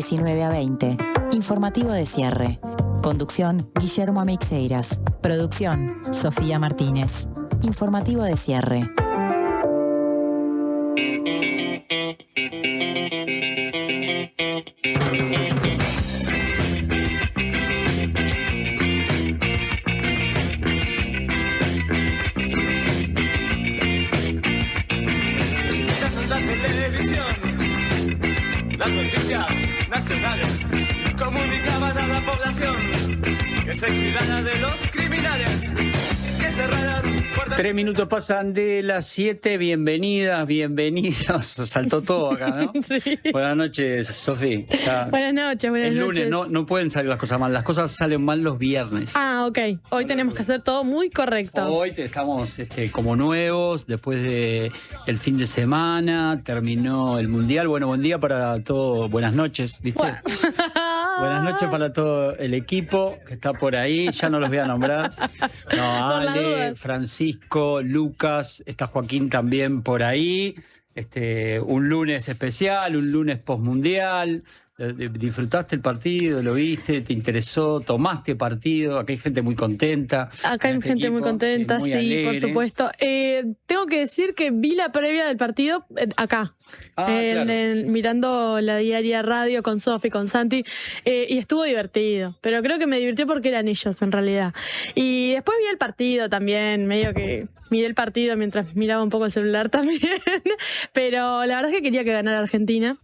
19 a 20. Informativo de cierre. Conducción, Guillermo Ameixeiras. Producción, Sofía Martínez. Informativo de cierre. Las noticias nacionales comunicaban a la población que se cuidara de los criminales, que cerraran puertas. 3 minutos pasan de las 7. Bienvenidas, bienvenidos. Saltó todo acá, ¿no? Sí. Buenas noches, Sofi. Buenas noches, buenas el noches. lunes no pueden salir las cosas mal. Las cosas salen mal los viernes. Ah, ok. Hoy tenemos que hacer todo muy correcto. Hoy estamos como nuevos, después del fin de semana, terminó el Mundial. Bueno, buen día para todo, buenas noches, ¿viste? Bueno. Buenas noches para todo el equipo que está por ahí, ya no los voy a nombrar. No, Ale, Francisco, Lucas, está Joaquín también por ahí. Un lunes especial, un lunes postmundial. ¿Disfrutaste el partido? ¿Lo viste? ¿Te interesó? ¿Tomaste partido? Acá hay gente muy contenta. Acá hay gente muy contenta, muy sí, alegre. por supuesto. Tengo que decir que vi la previa del partido acá. Claro. Mirando la diaria radio con Sofi, con Santi, y estuvo divertido, pero creo que me divirtió porque eran ellos en realidad. Y después vi el partido también, medio que miré el partido mientras miraba un poco el celular también, pero la verdad es que quería que ganara Argentina.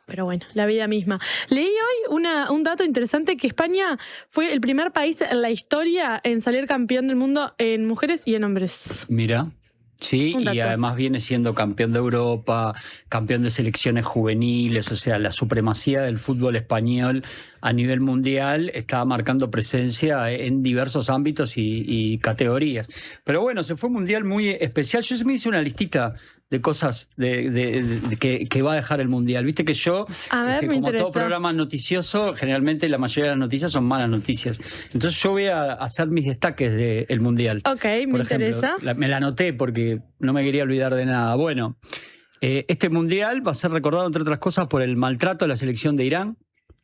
Pero bueno, la vida misma. Leí hoy un dato interesante, que España fue el primer país en la historia en salir campeón del mundo en mujeres y en hombres. Mira. Sí, y además viene siendo campeón de Europa, campeón de selecciones juveniles, o sea, la supremacía del fútbol español a nivel mundial está marcando presencia en diversos ámbitos y categorías. Pero bueno, se fue un mundial muy especial. Yo me hice una listita de cosas que va a dejar el mundial. Viste que yo, como todo programa noticioso, generalmente la mayoría de las noticias son malas noticias. Entonces yo voy a hacer mis destaques del mundial. Ok, me interesa. Me la anoté porque no me quería olvidar de nada. Bueno, este mundial va a ser recordado, entre otras cosas, por el maltrato a la selección de Irán.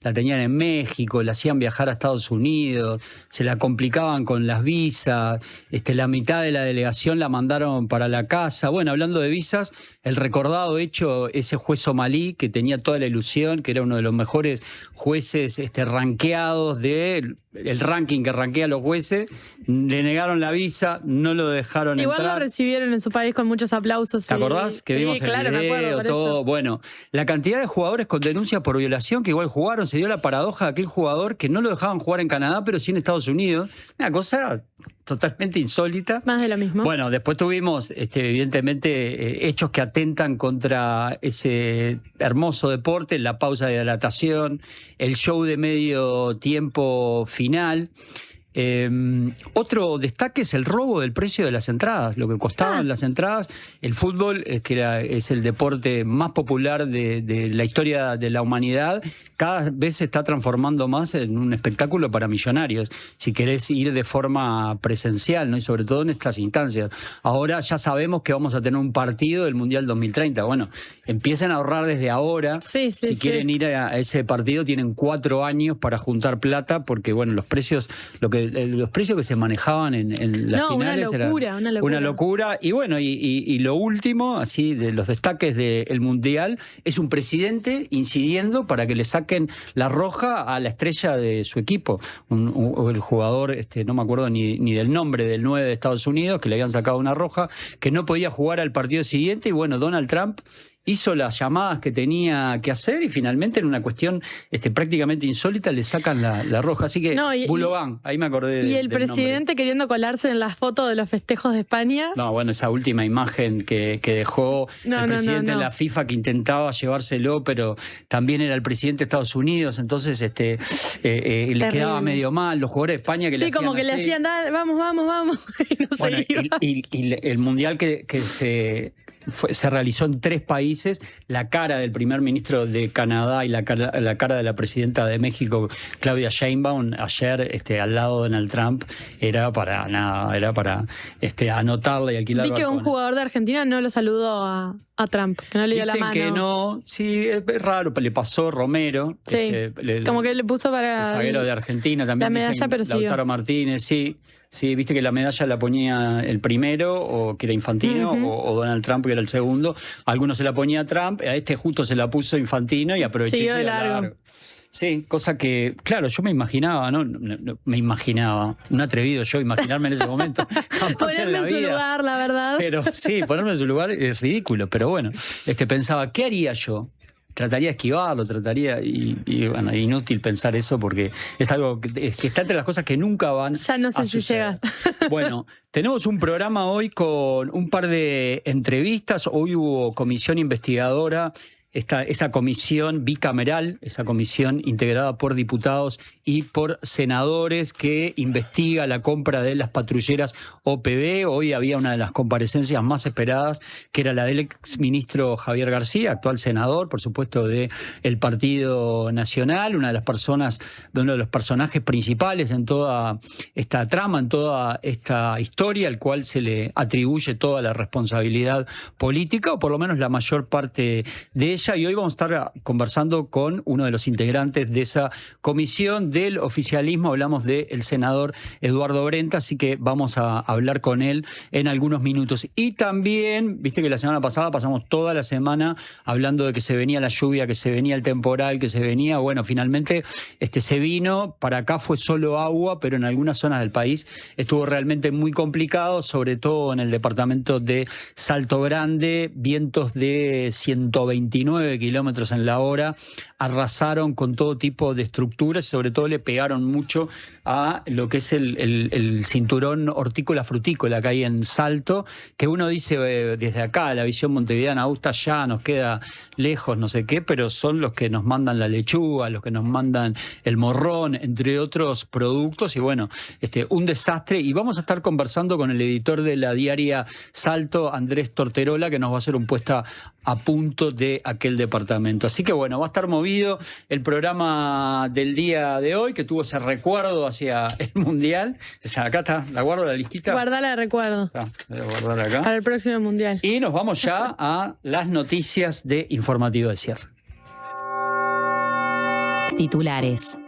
La tenían en México, la hacían viajar a Estados Unidos, se la complicaban con las visas, la mitad de la delegación la mandaron para la casa. Bueno, hablando de visas, el recordado hecho, ese juez somalí que tenía toda la ilusión, que era uno de los mejores jueces rankeados del ranking que rankea a los jueces, le negaron la visa, no lo dejaron Igual entrar. Lo recibieron en su país con muchos aplausos. ¿Te acordás? Que vimos el video, me acuerdo, por todo. Eso. Bueno, la cantidad de jugadores con denuncias por violación que igual jugaron, se dio la paradoja de aquel jugador que no lo dejaban jugar en Canadá, pero sí en Estados Unidos. Una cosa totalmente insólita. Más de lo mismo. Bueno, después tuvimos, evidentemente, hechos que atentan contra ese hermoso deporte, la pausa de hidratación, el show de medio tiempo final. Otro destaque es el robo del precio de las entradas, lo que costaban las entradas. El fútbol, es el deporte más popular de la historia de la humanidad, cada vez se está transformando más en un espectáculo para millonarios, si querés ir de forma presencial, ¿no? Y sobre todo en estas instancias. Ahora ya sabemos que vamos a tener un partido del Mundial 2030. Bueno, empiecen a ahorrar desde ahora. Si quieren ir a ese partido, tienen 4 años para juntar plata, porque bueno, los precios que se manejaban en las finales eran una locura. Y bueno, y lo último, así, de los destaques del Mundial, es un presidente incidiendo para que le saquen la roja a la estrella de su equipo. El jugador, no me acuerdo ni del nombre, del 9 de Estados Unidos, que le habían sacado una roja, que no podía jugar al partido siguiente. Y bueno, Donald Trump hizo las llamadas que tenía que hacer y finalmente en una cuestión prácticamente insólita le sacan la roja. Así que Bulogan, ahí me acordé Y el presidente queriendo colarse en las fotos de los festejos de España. No, bueno, esa última imagen que dejó el presidente de la FIFA, que intentaba llevárselo, pero también era el presidente de Estados Unidos, entonces le quedaba medio mal. Los jugadores de España que le hacían le hacían, vamos. Y no, bueno, y el mundial que se se realizó en 3 países. La cara del primer ministro de Canadá y la cara de la presidenta de México, Claudia Sheinbaum, ayer al lado de Donald Trump, era para nada, era para anotarle y alquilar Vi que balcones. un jugador de Argentina no lo saludó a Trump, que no le dio la Dicen mano. que no, sí, es raro, le pasó Romero. Sí, como que le puso para... El zaguero de Argentina también. La medalla, dicen, pero siguió. Lautaro Martínez, sí. Sí, viste que la medalla la ponía el primero, o que era Infantino, o Donald Trump, que era el segundo. A algunos se la ponía Trump, a justo se la puso Infantino y aprovechó. Siguió de largo. Sí, cosa que, claro, yo me imaginaba, ¿no? Me imaginaba, un atrevido yo imaginarme en ese momento. Ponerme en su lugar, la verdad. Pero sí, ponerme en su lugar es ridículo, pero bueno, pensaba, ¿qué haría yo? Trataría de esquivarlo, y bueno, inútil pensar eso porque es algo que está entre las cosas que nunca van ya no sé si llega. Bueno, tenemos un programa hoy con un par de entrevistas. Hoy hubo comisión investigadora, esa comisión bicameral, esa comisión integrada por diputados y por senadores que investiga la compra de las patrulleras OPB. Hoy había una de las comparecencias más esperadas, que era la del exministro Javier García, actual senador, por supuesto, del Partido Nacional, uno de los personajes principales en toda esta trama, en toda esta historia, al cual se le atribuye toda la responsabilidad política, o por lo menos la mayor parte de ella. Y hoy vamos a estar conversando con uno de los integrantes de esa comisión del oficialismo. Hablamos del senador Eduardo Brenta, así que vamos a hablar con él en algunos minutos. Y también, viste que la semana pasada pasamos toda la semana hablando de que se venía la lluvia, que se venía el temporal, que se venía, bueno, finalmente se vino, para acá fue solo agua, pero en algunas zonas del país estuvo realmente muy complicado, sobre todo en el departamento de Salto Grande, vientos de 129 kilómetros en la hora, arrasaron con todo tipo de estructuras y sobre todo le pegaron mucho a lo que es el cinturón hortícola-frutícola que hay en Salto, que uno dice desde acá, la visión montevideana, ya nos queda lejos, no sé qué, pero son los que nos mandan la lechuga, los que nos mandan el morrón, entre otros productos, y bueno, un desastre. Y vamos a estar conversando con el editor de la diaria Salto, Andrés Torterola, que nos va a hacer un puesta a punto de aquel departamento. Así que bueno, va a estar movido el programa del día de hoy, que tuvo ese recuerdo hacia el Mundial. O sea, acá está, la guardo la listita. Guardala de recuerdo. Voy a guardar acá. Para el próximo Mundial. Y nos vamos ya a las noticias de Informativo de Cierre. Titulares.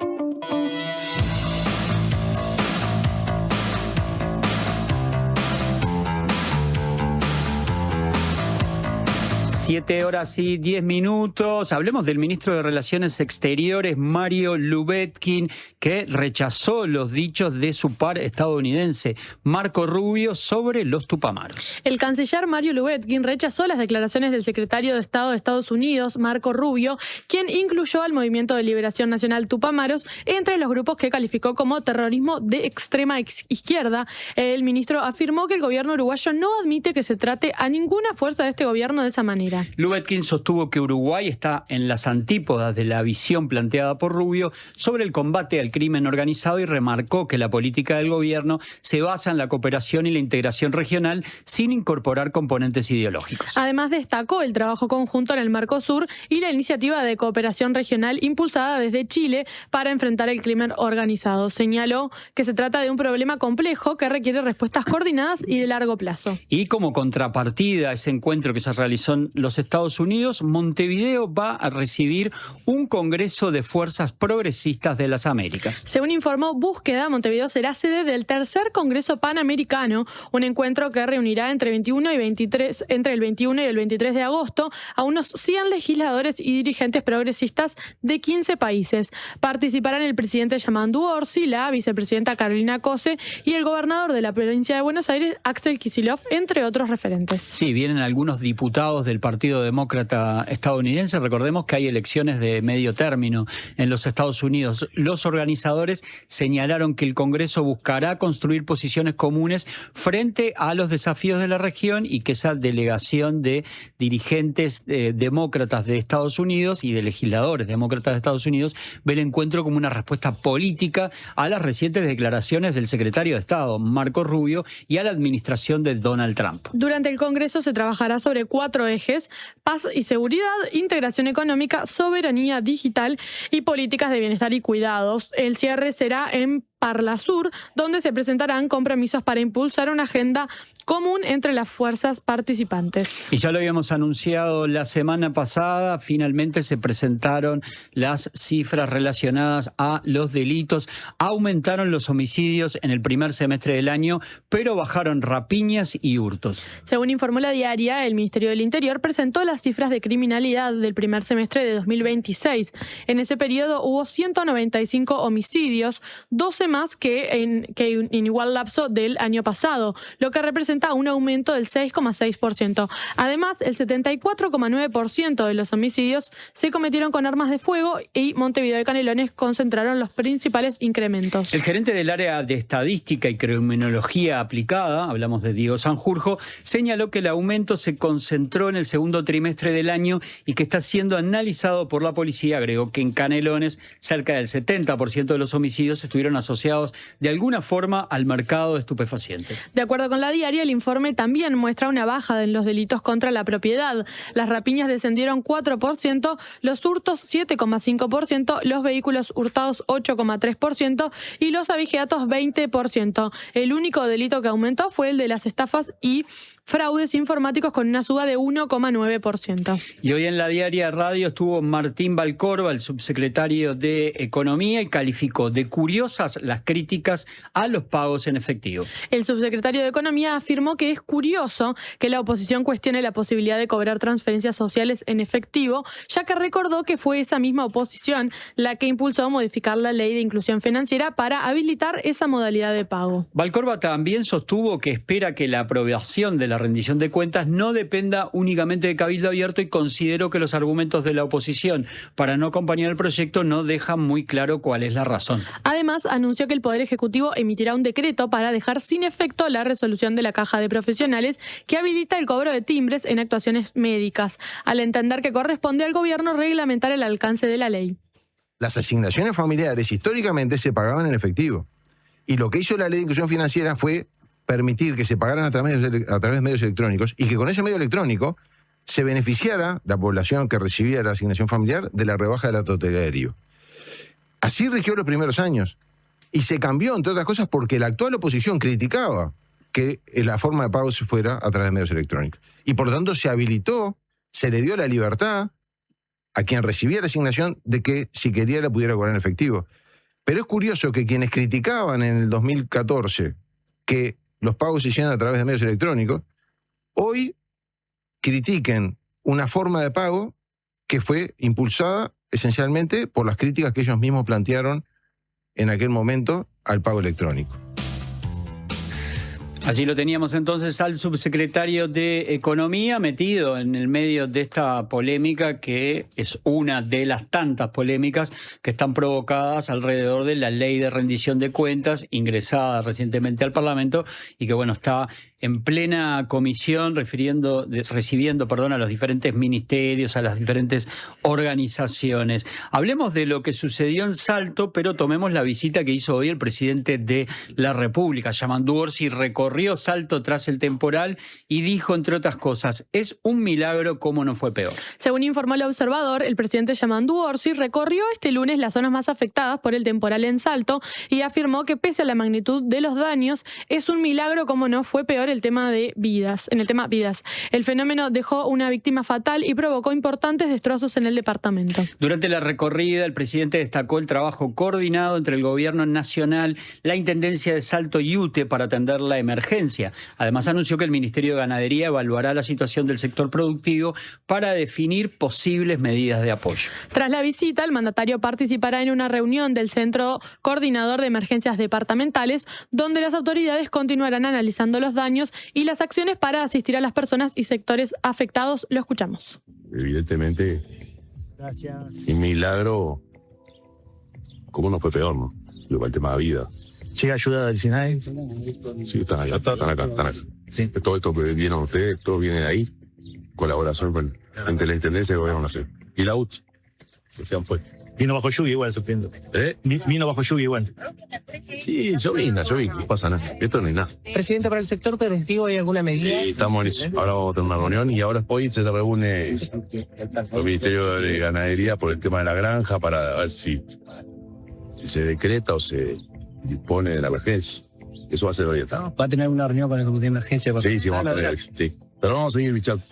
Siete horas y 10 minutos. Hablemos del ministro de Relaciones Exteriores, Mario Lubetkin, que rechazó los dichos de su par estadounidense, Marco Rubio, sobre los tupamaros. El canciller Mario Lubetkin rechazó las declaraciones del secretario de Estado de Estados Unidos, Marco Rubio, quien incluyó al Movimiento de Liberación Nacional Tupamaros entre los grupos que calificó como terrorismo de extrema izquierda. El ministro afirmó que el gobierno uruguayo no admite que se trate a ninguna fuerza de este gobierno de esa manera. Lubetkin sostuvo que Uruguay está en las antípodas de la visión planteada por Rubio sobre el combate al crimen organizado y remarcó que la política del gobierno se basa en la cooperación y la integración regional sin incorporar componentes ideológicos. Además, destacó el trabajo conjunto en el Mercosur y la iniciativa de cooperación regional impulsada desde Chile para enfrentar el crimen organizado. Señaló que se trata de un problema complejo que requiere respuestas coordinadas y de largo plazo. Y como contrapartida a ese encuentro que se realizó en los Estados Unidos, Montevideo va a recibir un congreso de fuerzas progresistas de las Américas. Según informó Búsqueda, Montevideo será sede del tercer Congreso Panamericano, un encuentro que reunirá entre el 21 y el 23 de agosto a unos 100 legisladores y dirigentes progresistas de 15 países. Participarán el presidente Yamandu Orsi, la vicepresidenta Carolina Cose y el gobernador de la provincia de Buenos Aires, Axel Kicillof, entre otros referentes. Sí, vienen algunos diputados del Partido Partido Demócrata estadounidense. Recordemos que hay elecciones de medio término en los Estados Unidos. Los organizadores señalaron que el Congreso buscará construir posiciones comunes frente a los desafíos de la región y que esa delegación de dirigentes demócratas de Estados Unidos y de legisladores demócratas de Estados Unidos ve el encuentro como una respuesta política a las recientes declaraciones del secretario de Estado, Marco Rubio, y a la administración de Donald Trump. Durante el Congreso se trabajará sobre 4 ejes: paz y seguridad, integración económica, soberanía digital y políticas de bienestar y cuidados. El cierre será en Parlasur, donde se presentarán compromisos para impulsar una agenda común entre las fuerzas participantes. Y ya lo habíamos anunciado la semana pasada, finalmente se presentaron las cifras relacionadas a los delitos. Aumentaron los homicidios en el primer semestre del año, pero bajaron rapiñas y hurtos. Según informó La Diaria, el Ministerio del Interior presentó las cifras de criminalidad del primer semestre de 2026. En ese periodo hubo 195 homicidios, 12 más que en igual lapso del año pasado, lo que representa un aumento del 6,6%. Además, el 74,9% de los homicidios se cometieron con armas de fuego y Montevideo y Canelones concentraron los principales incrementos. El gerente del área de estadística y criminología aplicada, hablamos de Diego Sanjurjo, señaló que el aumento se concentró en el segundo trimestre del año y que está siendo analizado por la policía. Agregó que en Canelones cerca del 70% de los homicidios estuvieron asociados de alguna forma al mercado de estupefacientes. De acuerdo con La Diaria, el informe también muestra una baja en los delitos contra la propiedad. Las rapiñas descendieron 4%, los hurtos 7,5%, los vehículos hurtados 8,3% y los abigeatos 20%. El único delito que aumentó fue el de las estafas y fraudes informáticos, con una suba de 1,9%. Y hoy en La Diaria Radio estuvo Martín Valcorba, el subsecretario de Economía, y calificó de curiosas las críticas a los pagos en efectivo. El subsecretario de Economía afirmó que es curioso que la oposición cuestione la posibilidad de cobrar transferencias sociales en efectivo, ya que recordó que fue esa misma oposición la que impulsó modificar la ley de inclusión financiera para habilitar esa modalidad de pago. Valcorba también sostuvo que espera que la aprobación de la rendición de cuentas no dependa únicamente de Cabildo Abierto y consideró que los argumentos de la oposición para no acompañar el proyecto no dejan muy claro cuál es la razón. Además, anunció que el Poder Ejecutivo emitirá un decreto para dejar sin efecto la resolución de la Caja de Profesionales que habilita el cobro de timbres en actuaciones médicas, al entender que corresponde al gobierno reglamentar el alcance de la ley. Las asignaciones familiares históricamente se pagaban en efectivo. Y lo que hizo la ley de inclusión financiera fue permitir que se pagaran a través de medios electrónicos y que con ese medio electrónico se beneficiara la población que recibía la asignación familiar de la rebaja de la totalidad del IVA. Así rigió los primeros años. Y se cambió, entre otras cosas, porque la actual oposición criticaba que la forma de pago se fuera a través de medios electrónicos. Y por lo tanto se habilitó, se le dio la libertad a quien recibía la asignación de que si quería la pudiera cobrar en efectivo. Pero es curioso que quienes criticaban en el 2014 que los pagos se hicieran a través de medios electrónicos, hoy critiquen una forma de pago que fue impulsada esencialmente por las críticas que ellos mismos plantearon en aquel momento al pago electrónico. Allí lo teníamos entonces al subsecretario de Economía metido en el medio de esta polémica, que es una de las tantas polémicas que están provocadas alrededor de la ley de rendición de cuentas ingresada recientemente al Parlamento y que, bueno, está en plena comisión recibiendo a los diferentes ministerios, a las diferentes organizaciones. Hablemos de lo que sucedió en Salto, pero tomemos la visita que hizo hoy el presidente de la República, Yamandu Orsi. Recorrió Salto tras el temporal y dijo, entre otras cosas, es un milagro cómo no fue peor. Según informó El Observador, el presidente Yamandu Orsi recorrió este lunes las zonas más afectadas por el temporal en Salto y afirmó que pese a la magnitud de los daños, es un milagro cómo no fue peor en el tema vidas. El fenómeno dejó una víctima fatal y provocó importantes destrozos en el departamento. Durante la recorrida, el presidente destacó el trabajo coordinado entre el gobierno nacional, la Intendencia de Salto y UTE para atender la emergencia. Además, anunció que el Ministerio de Ganadería evaluará la situación del sector productivo para definir posibles medidas de apoyo. Tras la visita, el mandatario participará en una reunión del Centro Coordinador de Emergencias Departamentales, donde las autoridades continuarán analizando los daños convenios y las acciones para asistir a las personas y sectores afectados. Lo escuchamos. Evidentemente, sin milagro, ¿cómo no fue peor, no? Luego el tema de la vida. ¿Llega ayuda del SINAE? Sí, están allá, están acá. Sí. Todo esto que viene a ustedes, todo viene de ahí. Colaboración entre la Intendencia y el Gobierno Nacional. Y la UCH, que sean pues. Vino bajo lluvia igual, supiendo. Vino bajo lluvia igual. Sí, yo vi, no pasa nada. Esto no es nada. Presidente, para el sector productivo, ¿hay alguna medida? Estamos en eso. Ahora vamos a tener una reunión y ahora hoy se reúne el Ministerio de Ganadería por el tema de la granja para ver si se decreta o se dispone de la emergencia. Eso va a ser hoy. ¿Está? ¿Va a tener una reunión con el comité de emergencia? Sí, vamos a tener. Sí. Pero vamos a seguir bichando.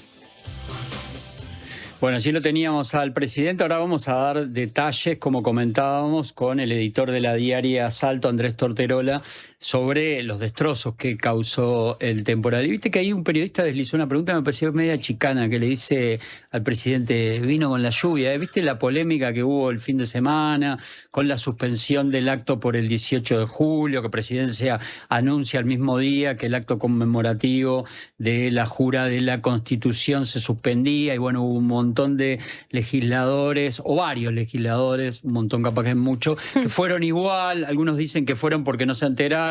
Bueno, allí lo teníamos al presidente. Ahora vamos a dar detalles, como comentábamos, con el editor de la diaria Salto, Andrés Torterola, sobre los destrozos que causó el temporal. Y viste que ahí un periodista deslizó una pregunta, me pareció media chicana, que le dice al presidente, vino con la lluvia. ¿Viste la polémica que hubo el fin de semana con la suspensión del acto por el 18 de julio, que Presidencia anuncia el mismo día que el acto conmemorativo de la jura de la Constitución se suspendía? Y bueno, hubo un montón de legisladores, o varios legisladores, un montón capaz que es mucho, que fueron igual. Algunos dicen que fueron porque no se enteraron,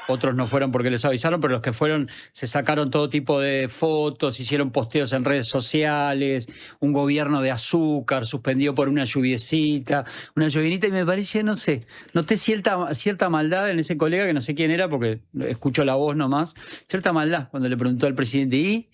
otros no fueron porque les avisaron, pero los que fueron se sacaron todo tipo de fotos, hicieron posteos en redes sociales, un gobierno de azúcar suspendido por una lluviecita, una llovinita, y me parece, no sé, noté cierta maldad en ese colega, que no sé quién era porque escucho la voz nomás, cierta maldad cuando le preguntó al presidente, ¿y?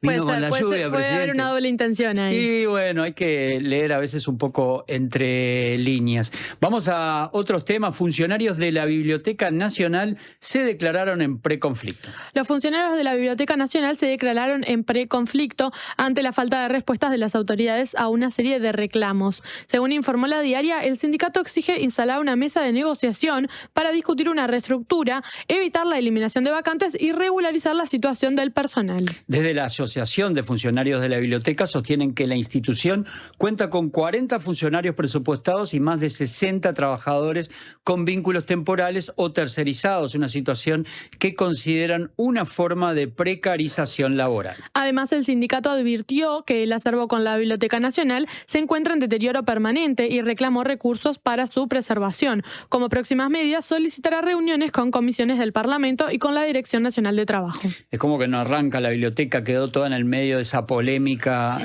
Vino con la lluvia, puede haber una doble intención ahí. Y bueno, hay que leer a veces un poco entre líneas. Vamos a otros temas. Funcionarios de la Biblioteca Nacional se declararon en preconflicto. Los funcionarios de la Biblioteca Nacional se declararon en preconflicto ante la falta de respuestas de las autoridades a una serie de reclamos. Según informó la diaria, el sindicato exige instalar una mesa de negociación para discutir una reestructura, evitar la eliminación de vacantes y regularizar la situación del personal. Desde la Asociación de Funcionarios de la Biblioteca sostienen que la institución cuenta con 40 funcionarios presupuestados y más de 60 trabajadores con vínculos temporales o tercerizados, una situación que consideran una forma de precarización laboral. Además, el sindicato advirtió que el acervo con la Biblioteca Nacional se encuentra en deterioro permanente y reclamó recursos para su preservación. Como próximas medidas, solicitará reuniones con comisiones del Parlamento y con la Dirección Nacional de Trabajo. Es como que no arranca la biblioteca, quedó toda en el medio de esa polémica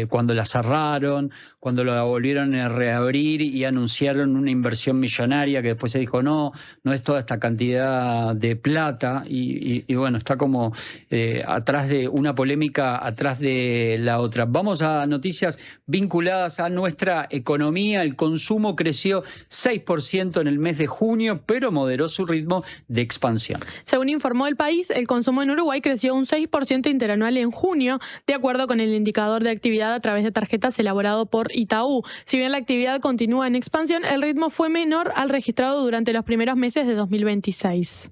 cuando la cerraron, cuando la volvieron a reabrir y anunciaron una inversión millonaria que después se dijo no es toda esta cantidad de plata y bueno, está como atrás de una polémica, atrás de la otra. Vamos a noticias vinculadas a nuestra economía. El consumo creció 6% en el mes de junio, pero moderó su ritmo de expansión. Según informó El País, el consumo en Uruguay creció un 6% interanual en junio, de acuerdo con el indicador de actividad a través de tarjetas elaborado por Itaú. Si bien la actividad continúa en expansión, el ritmo fue menor al registrado durante los primeros meses de 2026.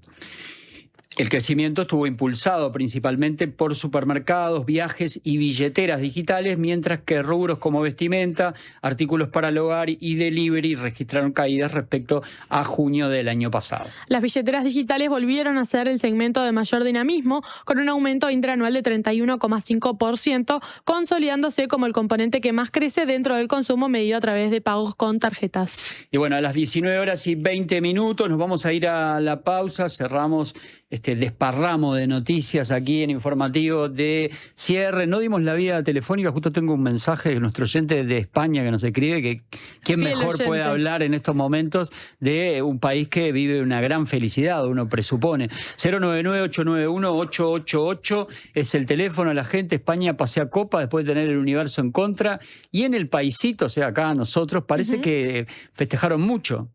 El crecimiento estuvo impulsado principalmente por supermercados, viajes y billeteras digitales, mientras que rubros como vestimenta, artículos para el hogar y delivery registraron caídas respecto a junio del año pasado. Las billeteras digitales volvieron a ser el segmento de mayor dinamismo, con un aumento interanual de 31,5%, consolidándose como el componente que más crece dentro del consumo medido a través de pagos con tarjetas. Y bueno, a las 19:20 nos vamos a ir a la pausa, cerramos desparramo de noticias aquí en Informativo de Cierre. No dimos la vía telefónica, justo tengo un mensaje de nuestro oyente de España que nos escribe que quién mejor puede hablar en estos momentos de un país que vive una gran felicidad, uno presupone. 099-891-888 es el teléfono de la gente. España pasea copa después de tener el universo en contra, y en el paisito, o sea, acá nosotros, parece que festejaron mucho.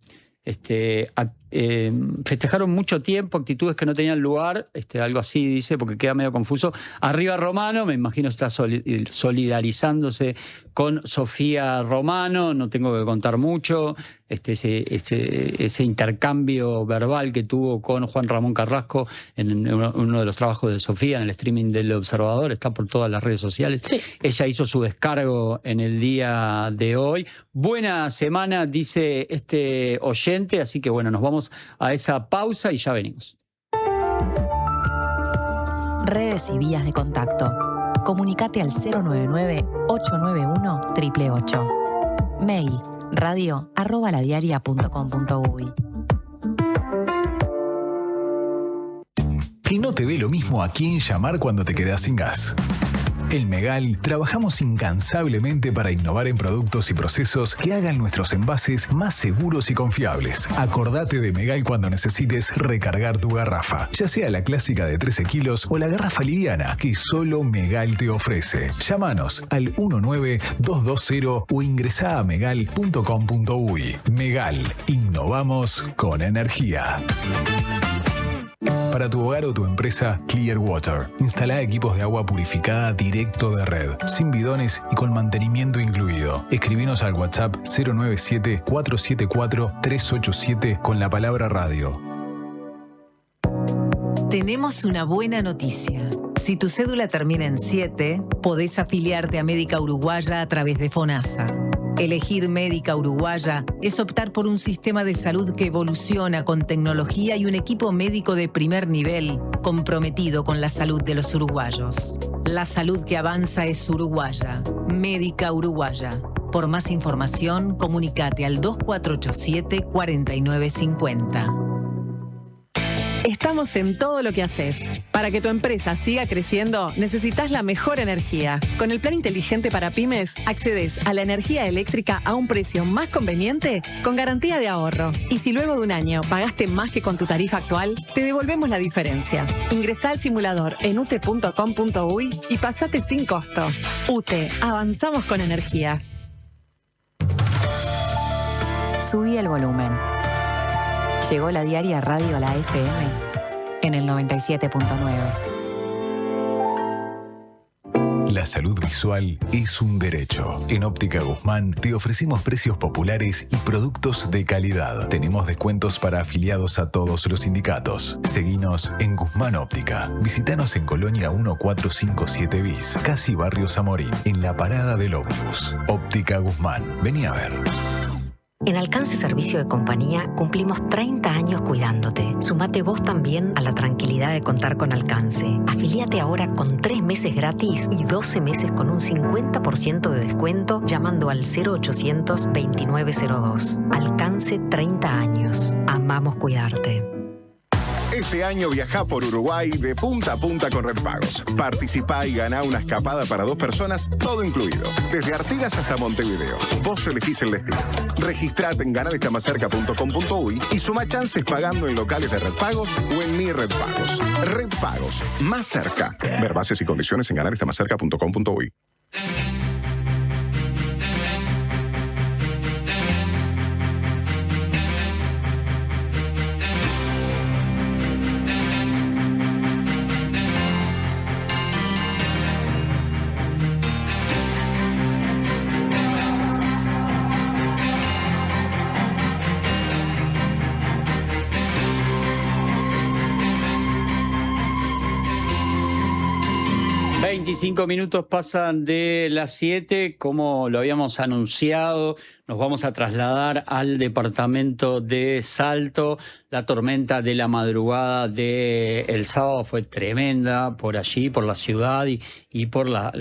Festejaron mucho tiempo actitudes que no tenían lugar, algo así dice, porque queda medio confuso. Arriba Romano, me imagino está solidarizándose con Sofía Romano, no tengo que contar mucho, ese intercambio verbal que tuvo con Juan Ramón Carrasco en uno de los trabajos de Sofía, en el streaming del Observador, está por todas las redes sociales. Sí. Ella hizo su descargo en el día de hoy. Buena semana, dice este oyente, así que bueno, nos vamos a esa pausa y ya venimos. redes y vías de contacto. Comunicate al 099-891-888. Mail radio@ladiaria.com.uy. Que no te dé lo mismo a quién llamar cuando te quedas sin gas. En Megal trabajamos incansablemente para innovar en productos y procesos que hagan nuestros envases más seguros y confiables. Acordate de Megal cuando necesites recargar tu garrafa, ya sea la clásica de 13 kilos o la garrafa liviana que solo Megal te ofrece. Llámanos al 19220 o ingresá a megal.com.uy. Megal, innovamos con energía. Para tu hogar o tu empresa, Clearwater. Instala equipos de agua purificada directo de red, sin bidones y con mantenimiento incluido. Escribinos al WhatsApp 097-474-387 con la palabra radio. Tenemos una buena noticia. Si tu cédula termina en 7, podés afiliarte a Médica Uruguaya a través de FONASA. Elegir Médica Uruguaya es optar por un sistema de salud que evoluciona con tecnología y un equipo médico de primer nivel comprometido con la salud de los uruguayos. La salud que avanza es uruguaya. Médica Uruguaya. Por más información, comunícate al 2487-4950. Estamos en todo lo que haces. Para que tu empresa siga creciendo, necesitas la mejor energía. Con el plan inteligente para pymes, accedes a la energía eléctrica a un precio más conveniente con garantía de ahorro. Y si luego de un año pagaste más que con tu tarifa actual, te devolvemos la diferencia. Ingresá al simulador en ute.com.uy y pasate sin costo. UTE, avanzamos con energía. Subí el volumen. Llegó la diaria Radio a la FM en el 97.9. La salud visual es un derecho. En Óptica Guzmán te ofrecemos precios populares y productos de calidad. Tenemos descuentos para afiliados a todos los sindicatos. Seguinos en Guzmán Óptica. Visítanos en Colonia 1457 bis, casi Barrio Zamorín, en la parada del ómnibus. Óptica Guzmán. Vení a ver. En Alcance Servicio de Compañía cumplimos 30 años cuidándote. Sumate vos también a la tranquilidad de contar con Alcance. Afiliate ahora con 3 meses gratis y 12 meses con un 50% de descuento llamando al 0800 2902. Alcance 30 años. Amamos cuidarte. Este año viajá por Uruguay de punta a punta con Red Pagos. Participá y ganá una escapada para 2 personas, todo incluido. Desde Artigas hasta Montevideo. Vos elegís el destino. Registrate en ganarestamacerca.com.uy y suma chances pagando en locales de Red Pagos o en Mi Red Pagos. Red Pagos, más cerca. Ver bases y condiciones en ganarestamacerca.com.uy. Minutos pasan de las 7, como lo habíamos anunciado, nos vamos a trasladar al departamento de Salto. La tormenta de la madrugada del sábado fue tremenda por allí, por la ciudad y por la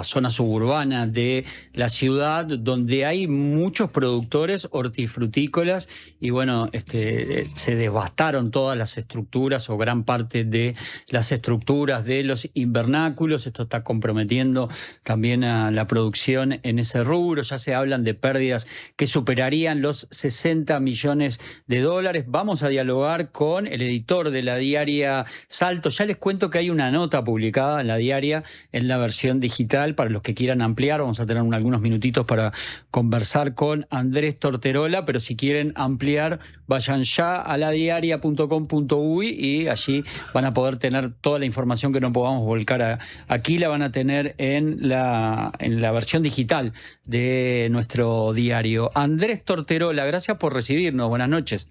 zona suburbana de la ciudad, donde hay muchos productores hortifrutícolas y bueno, se devastaron todas las estructuras o gran parte de las estructuras de los invernáculos. Esto está comprometiendo también a la producción en ese rubro. Ya se hablan de pérdidas que superarían los 60 millones de dólares. Vamos a dialogar con el editor de la diaria Salto. Ya les cuento que hay una nota publicada en la diaria en la versión digital para los que quieran ampliar. Vamos a tener algunos minutitos para conversar con Andrés Torterola, pero si quieren ampliar, vayan ya a ladiaria.com.uy y allí van a poder tener toda la información que no podamos volcar aquí. La van a tener en la versión digital de nuestro diario. Andrés Torterola, gracias por recibirnos. Buenas noches.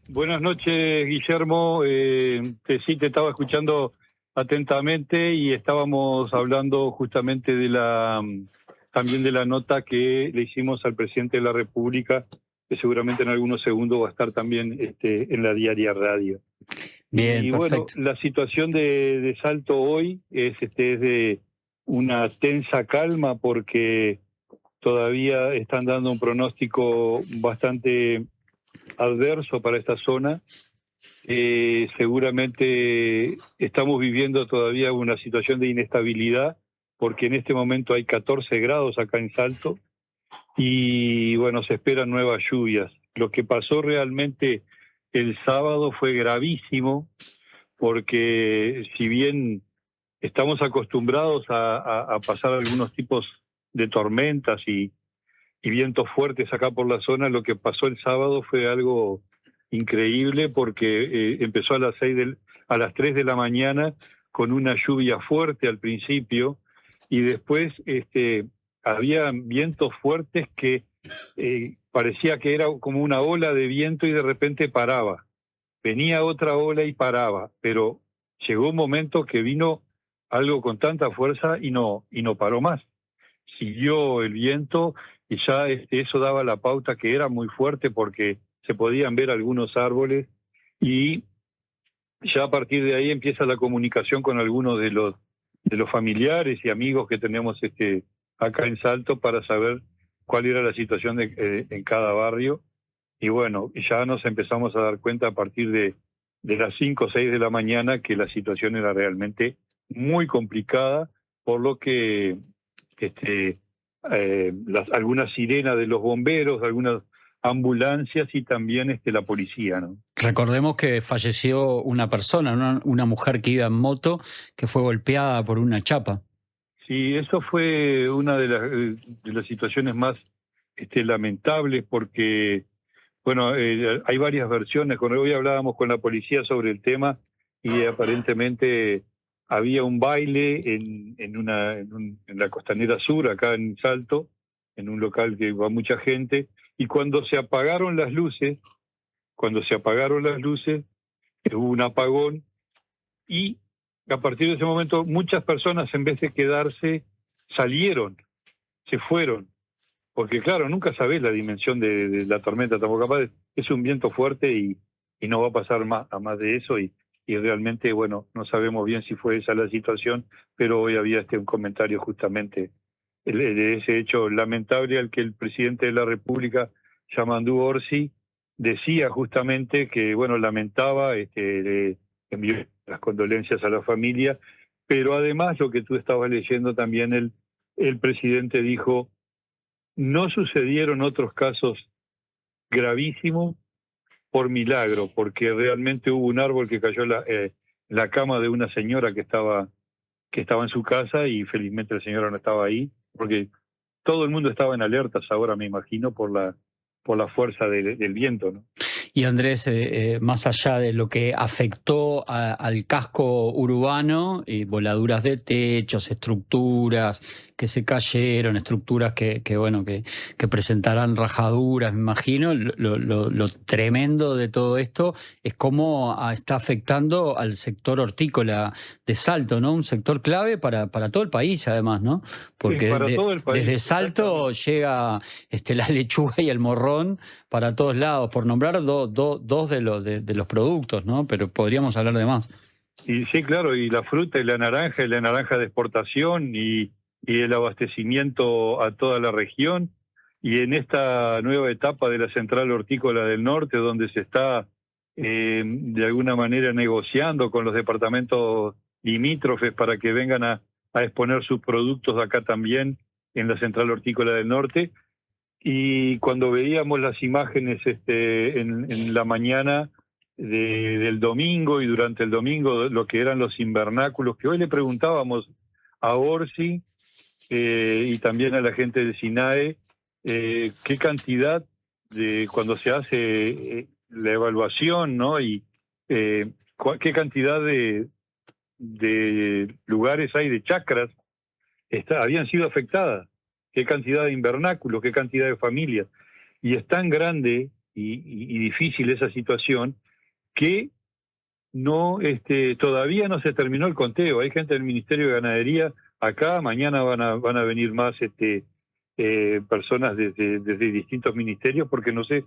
Buenas noches, Guillermo. Sí, te estaba escuchando atentamente y estábamos hablando justamente también de la nota que le hicimos al presidente de la República, que seguramente en algunos segundos va a estar también en la diaria radio. Bien, y perfecto. bueno, la situación de Salto hoy es de una tensa calma porque todavía están dando un pronóstico bastante adverso para esta zona. Seguramente estamos viviendo todavía una situación de inestabilidad porque en este momento hay 14 grados acá en Salto y bueno, se esperan nuevas lluvias. Lo que pasó realmente el sábado fue gravísimo porque si bien estamos acostumbrados a pasar algunos tipos de tormentas y vientos fuertes acá por la zona, lo que pasó el sábado fue algo increíble porque empezó a a las 3 de la mañana con una lluvia fuerte al principio y después había vientos fuertes que parecía que era como una ola de viento y de repente paraba. Venía otra ola y paraba, pero llegó un momento que vino algo con tanta fuerza y no paró más. Siguió el viento y ya eso daba la pauta que era muy fuerte porque se podían ver algunos árboles y ya a partir de ahí empieza la comunicación con algunos de los familiares y amigos que tenemos acá en Salto para saber cuál era la situación en cada barrio. Y bueno, ya nos empezamos a dar cuenta a partir de las 5 o 6 de la mañana que la situación era realmente muy complicada, por lo que algunas sirenas de los bomberos, algunas ambulancias y también la policía, ¿no? Recordemos que falleció una persona, una mujer que iba en moto, que fue golpeada por una chapa. Sí, eso fue una de las situaciones más lamentables porque, bueno, hay varias versiones. Hoy hablábamos con la policía sobre el tema y aparentemente había un baile en la Costanera Sur, acá en Salto, en un local que va mucha gente, y cuando se apagaron las luces, hubo un apagón y a partir de ese momento muchas personas en vez de quedarse salieron, se fueron, porque claro, nunca sabés la dimensión de la tormenta, tampoco capaz es un viento fuerte y no va a pasar a más de eso y realmente, bueno, no sabemos bien si fue esa la situación, pero hoy había un comentario justamente de ese hecho lamentable al que el presidente de la República, Yamandu Orsi, decía justamente que, bueno, lamentaba, le envió las condolencias a la familia, pero además lo que tú estabas leyendo también, el presidente dijo, no sucedieron otros casos gravísimos por milagro, porque realmente hubo un árbol que cayó en la cama de una señora que estaba en su casa y felizmente la señora no estaba ahí, porque todo el mundo estaba en alertas ahora, me imagino, por la fuerza del viento, ¿no? Y Andrés, más allá de lo que afectó al casco urbano, voladuras de techos, estructuras que se cayeron, estructuras que presentarán rajaduras, me imagino, lo tremendo de todo esto es cómo está afectando al sector hortícola de Salto, ¿no? Un sector clave para todo el país, además, ¿no? Porque todo el país, desde Salto llega la lechuga y el morrón para todos lados, por nombrar dos de los productos, ¿no? Pero podríamos hablar de más. Y sí, claro, y la fruta y la naranja de exportación y el abastecimiento a toda la región. Y en esta nueva etapa de la Central Hortícola del Norte, donde se está de alguna manera negociando con los departamentos limítrofes para que vengan a exponer sus productos acá también en la Central Hortícola del Norte. Y cuando veíamos las imágenes en la mañana del domingo y durante el domingo, lo que eran los invernáculos, que hoy le preguntábamos a Orsi y también a la gente de SINAE, qué cantidad cuando se hace la evaluación, ¿no? Y qué cantidad de lugares hay, de chacras, habían sido afectadas. Qué cantidad de invernáculos, qué cantidad de familias. Y es tan grande y difícil esa situación que todavía no se terminó el conteo. Hay gente del Ministerio de Ganadería acá, mañana van a venir más personas desde distintos ministerios porque no se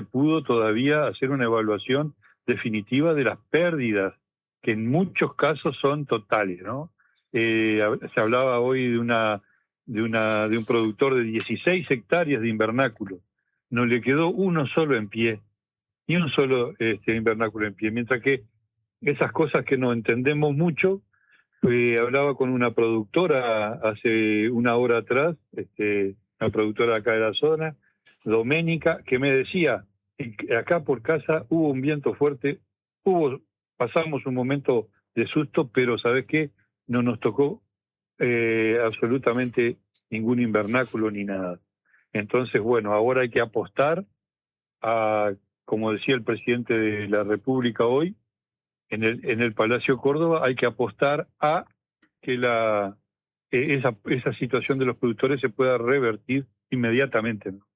pudo todavía hacer una evaluación definitiva de las pérdidas, que en muchos casos son totales, ¿no? Se hablaba hoy de un productor de 16 hectáreas de invernáculo. No le quedó uno solo en pie, ni un solo invernáculo en pie, mientras que esas cosas que no entendemos mucho. Hablaba con una productora hace una hora atrás, una productora acá de la zona, Doménica, que me decía, acá por casa hubo un viento fuerte, pasamos un momento de susto, pero ¿sabes qué? No nos tocó absolutamente ningún invernáculo ni nada. Entonces, bueno, ahora hay que apostar a, como decía el presidente de la República hoy, en el Palacio Córdoba, hay que apostar a que esa situación de los productores se pueda revertir inmediatamente, ¿no?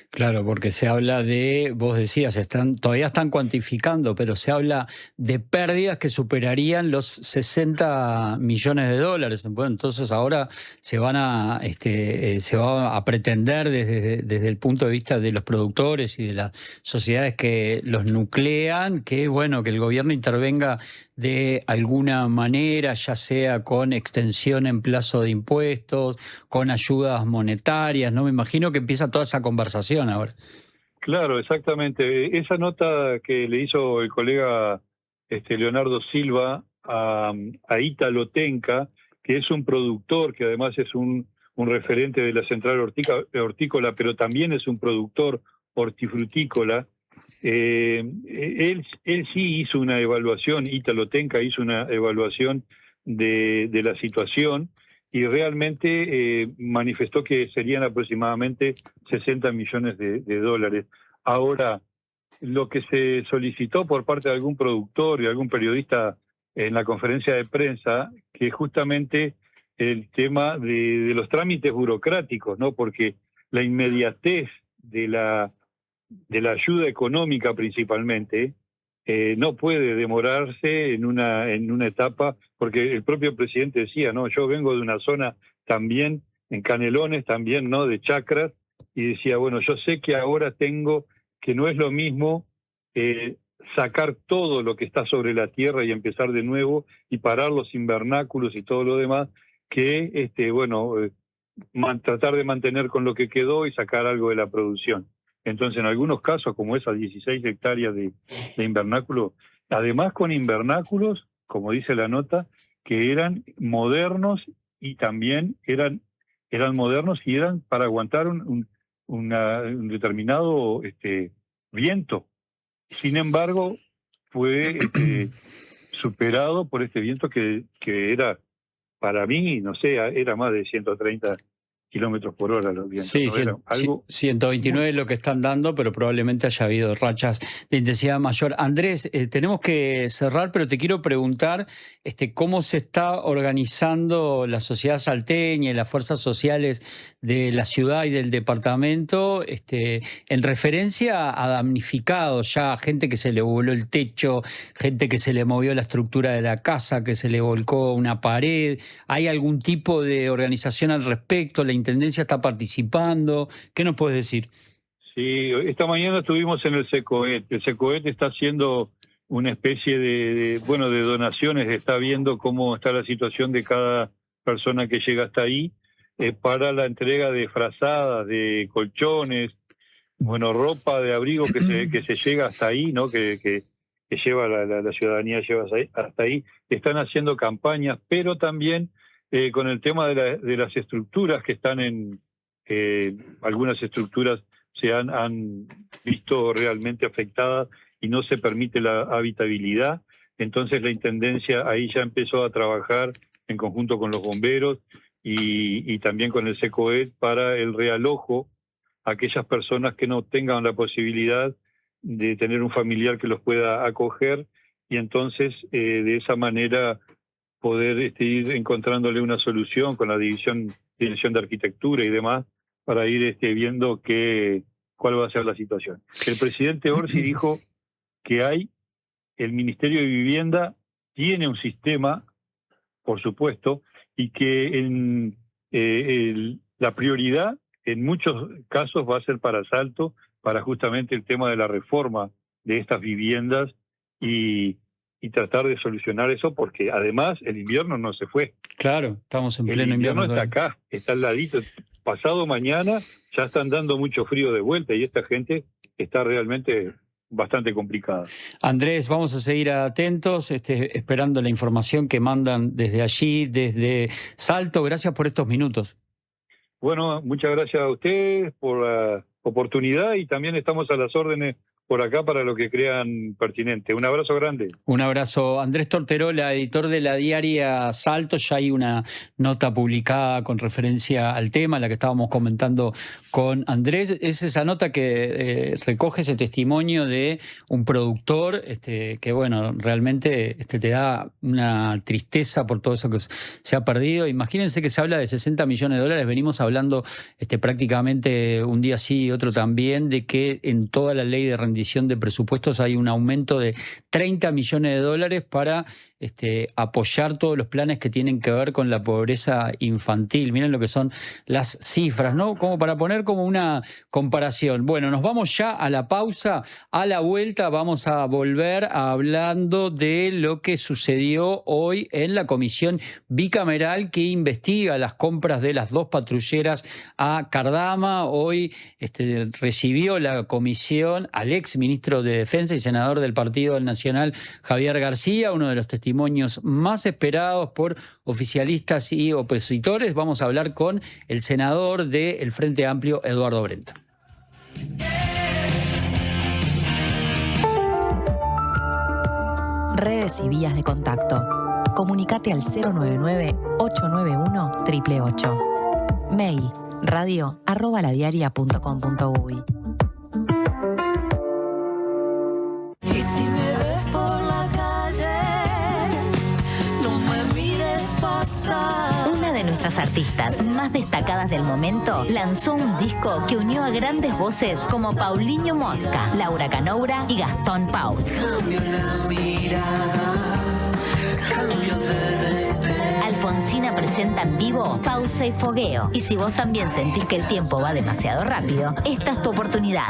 Claro, porque se habla de, vos decías, todavía están cuantificando, pero se habla de pérdidas que superarían los 60 millones de dólares. Bueno, entonces ahora se va a pretender desde el punto de vista de los productores y de las sociedades que los nuclean, que bueno, que el gobierno intervenga de alguna manera, ya sea con extensión en plazo de impuestos, con ayudas monetarias, ¿no? Me imagino que empieza toda esa conversación ahora. Claro, exactamente. Esa nota que le hizo el colega Leonardo Silva a Ítalo Tenca, que es un productor, que además es un referente de la central hortícola, pero también es un productor hortifrutícola. Él sí hizo una evaluación, Ítalo Tenca hizo una evaluación de la situación y realmente manifestó que serían aproximadamente 60 millones de dólares. Ahora, lo que se solicitó por parte de algún productor y algún periodista en la conferencia de prensa, que justamente el tema de los trámites burocráticos, ¿no? Porque la inmediatez de la ayuda económica principalmente no puede demorarse en una etapa, porque el propio presidente decía, no, yo vengo de una zona también en Canelones, también no de chacras, y decía, bueno, yo sé que ahora tengo que no es lo mismo sacar todo lo que está sobre la tierra y empezar de nuevo y parar los invernáculos y todo lo demás, que tratar de mantener con lo que quedó y sacar algo de la producción. Entonces, en algunos casos, como esas 16 hectáreas de invernáculo, además con invernáculos, como dice la nota, que eran modernos y también eran modernos y eran para aguantar un determinado viento. Sin embargo, fue superado por este viento que era, para mí, no sé, era más de 130 kilómetros por hora los vientos. Sí, ¿no? 129 es lo que están dando, pero probablemente haya habido rachas de intensidad mayor. Andrés, tenemos que cerrar, pero te quiero preguntar cómo se está organizando la sociedad salteña y las fuerzas sociales de la ciudad y del departamento en referencia a damnificados, ya gente que se le voló el techo, gente que se le movió la estructura de la casa, que se le volcó una pared. ¿Hay algún tipo de organización al respecto? ¿La Intendencia está participando? ¿Qué nos puedes decir? Sí, esta mañana estuvimos en el SECOET. El SECOET está haciendo una especie de donaciones, está viendo cómo está la situación de cada persona que llega hasta ahí, para la entrega de frazadas, de colchones, ropa de abrigo que se llega hasta ahí, ¿no? Que lleva la ciudadanía hasta ahí. Están haciendo campañas, pero también con el tema de las estructuras que están algunas estructuras se han visto realmente afectadas y no se permite la habitabilidad. Entonces la Intendencia ahí ya empezó a trabajar en conjunto con los bomberos y también con el SECOET para el realojo a aquellas personas que no tengan la posibilidad de tener un familiar que los pueda acoger y entonces de esa manera poder ir encontrándole una solución con la Dirección de Arquitectura y demás para ir viendo cuál va a ser la situación. El presidente Orsi dijo que el Ministerio de Vivienda tiene un sistema, por supuesto, y que la prioridad en muchos casos va a ser para Salto, para justamente el tema de la reforma de estas viviendas y tratar de solucionar eso, porque además el invierno no se fue. Claro, estamos en El pleno invierno. está acá, está al ladito. Pasado mañana ya están dando mucho frío de vuelta y esta gente está realmente bastante complicada. Andrés, vamos a seguir atentos, esperando la información que mandan desde allí, desde Salto. Gracias por estos minutos. Bueno, muchas gracias a ustedes por la oportunidad y también estamos a las órdenes por acá para lo que crean pertinente. Un abrazo grande. Un abrazo. Andrés Torterola, editor de la diaria Salto. Ya hay una nota publicada con referencia al tema, la que estábamos comentando con Andrés. Es esa nota que recoge ese testimonio de un productor que, bueno, realmente te da una tristeza por todo eso que se ha perdido. Imagínense que se habla de 60 millones de dólares. Venimos hablando prácticamente un día sí y otro también de que en toda la ley de rendición de presupuestos hay un aumento de 30 millones de dólares para apoyar todos los planes que tienen que ver con la pobreza infantil. Miren lo que son las cifras, ¿no? Como para poner como una comparación. Bueno, nos vamos ya a la pausa. A la vuelta vamos a volver hablando de lo que sucedió hoy en la comisión bicameral que investiga las compras de las 2 patrulleras a Cardama. Hoy recibió la comisión al ex ministro de Defensa y senador del Partido Nacional, Javier García, uno de los testimonios más esperados por oficialistas y opositores. Vamos a hablar con el senador del Frente Amplio, Eduardo Brenta. Redes y vías de contacto. Comunicate al 099-891-888. Mail radio@ladiaria.com.uy. Una de nuestras artistas más destacadas del momento lanzó un disco que unió a grandes voces como Paulinho Mosca, Laura Canoura y Gastón Pauls. Alfonsina presenta en vivo Pausa y Fogueo. Y si vos también sentís que el tiempo va demasiado rápido, esta es tu oportunidad.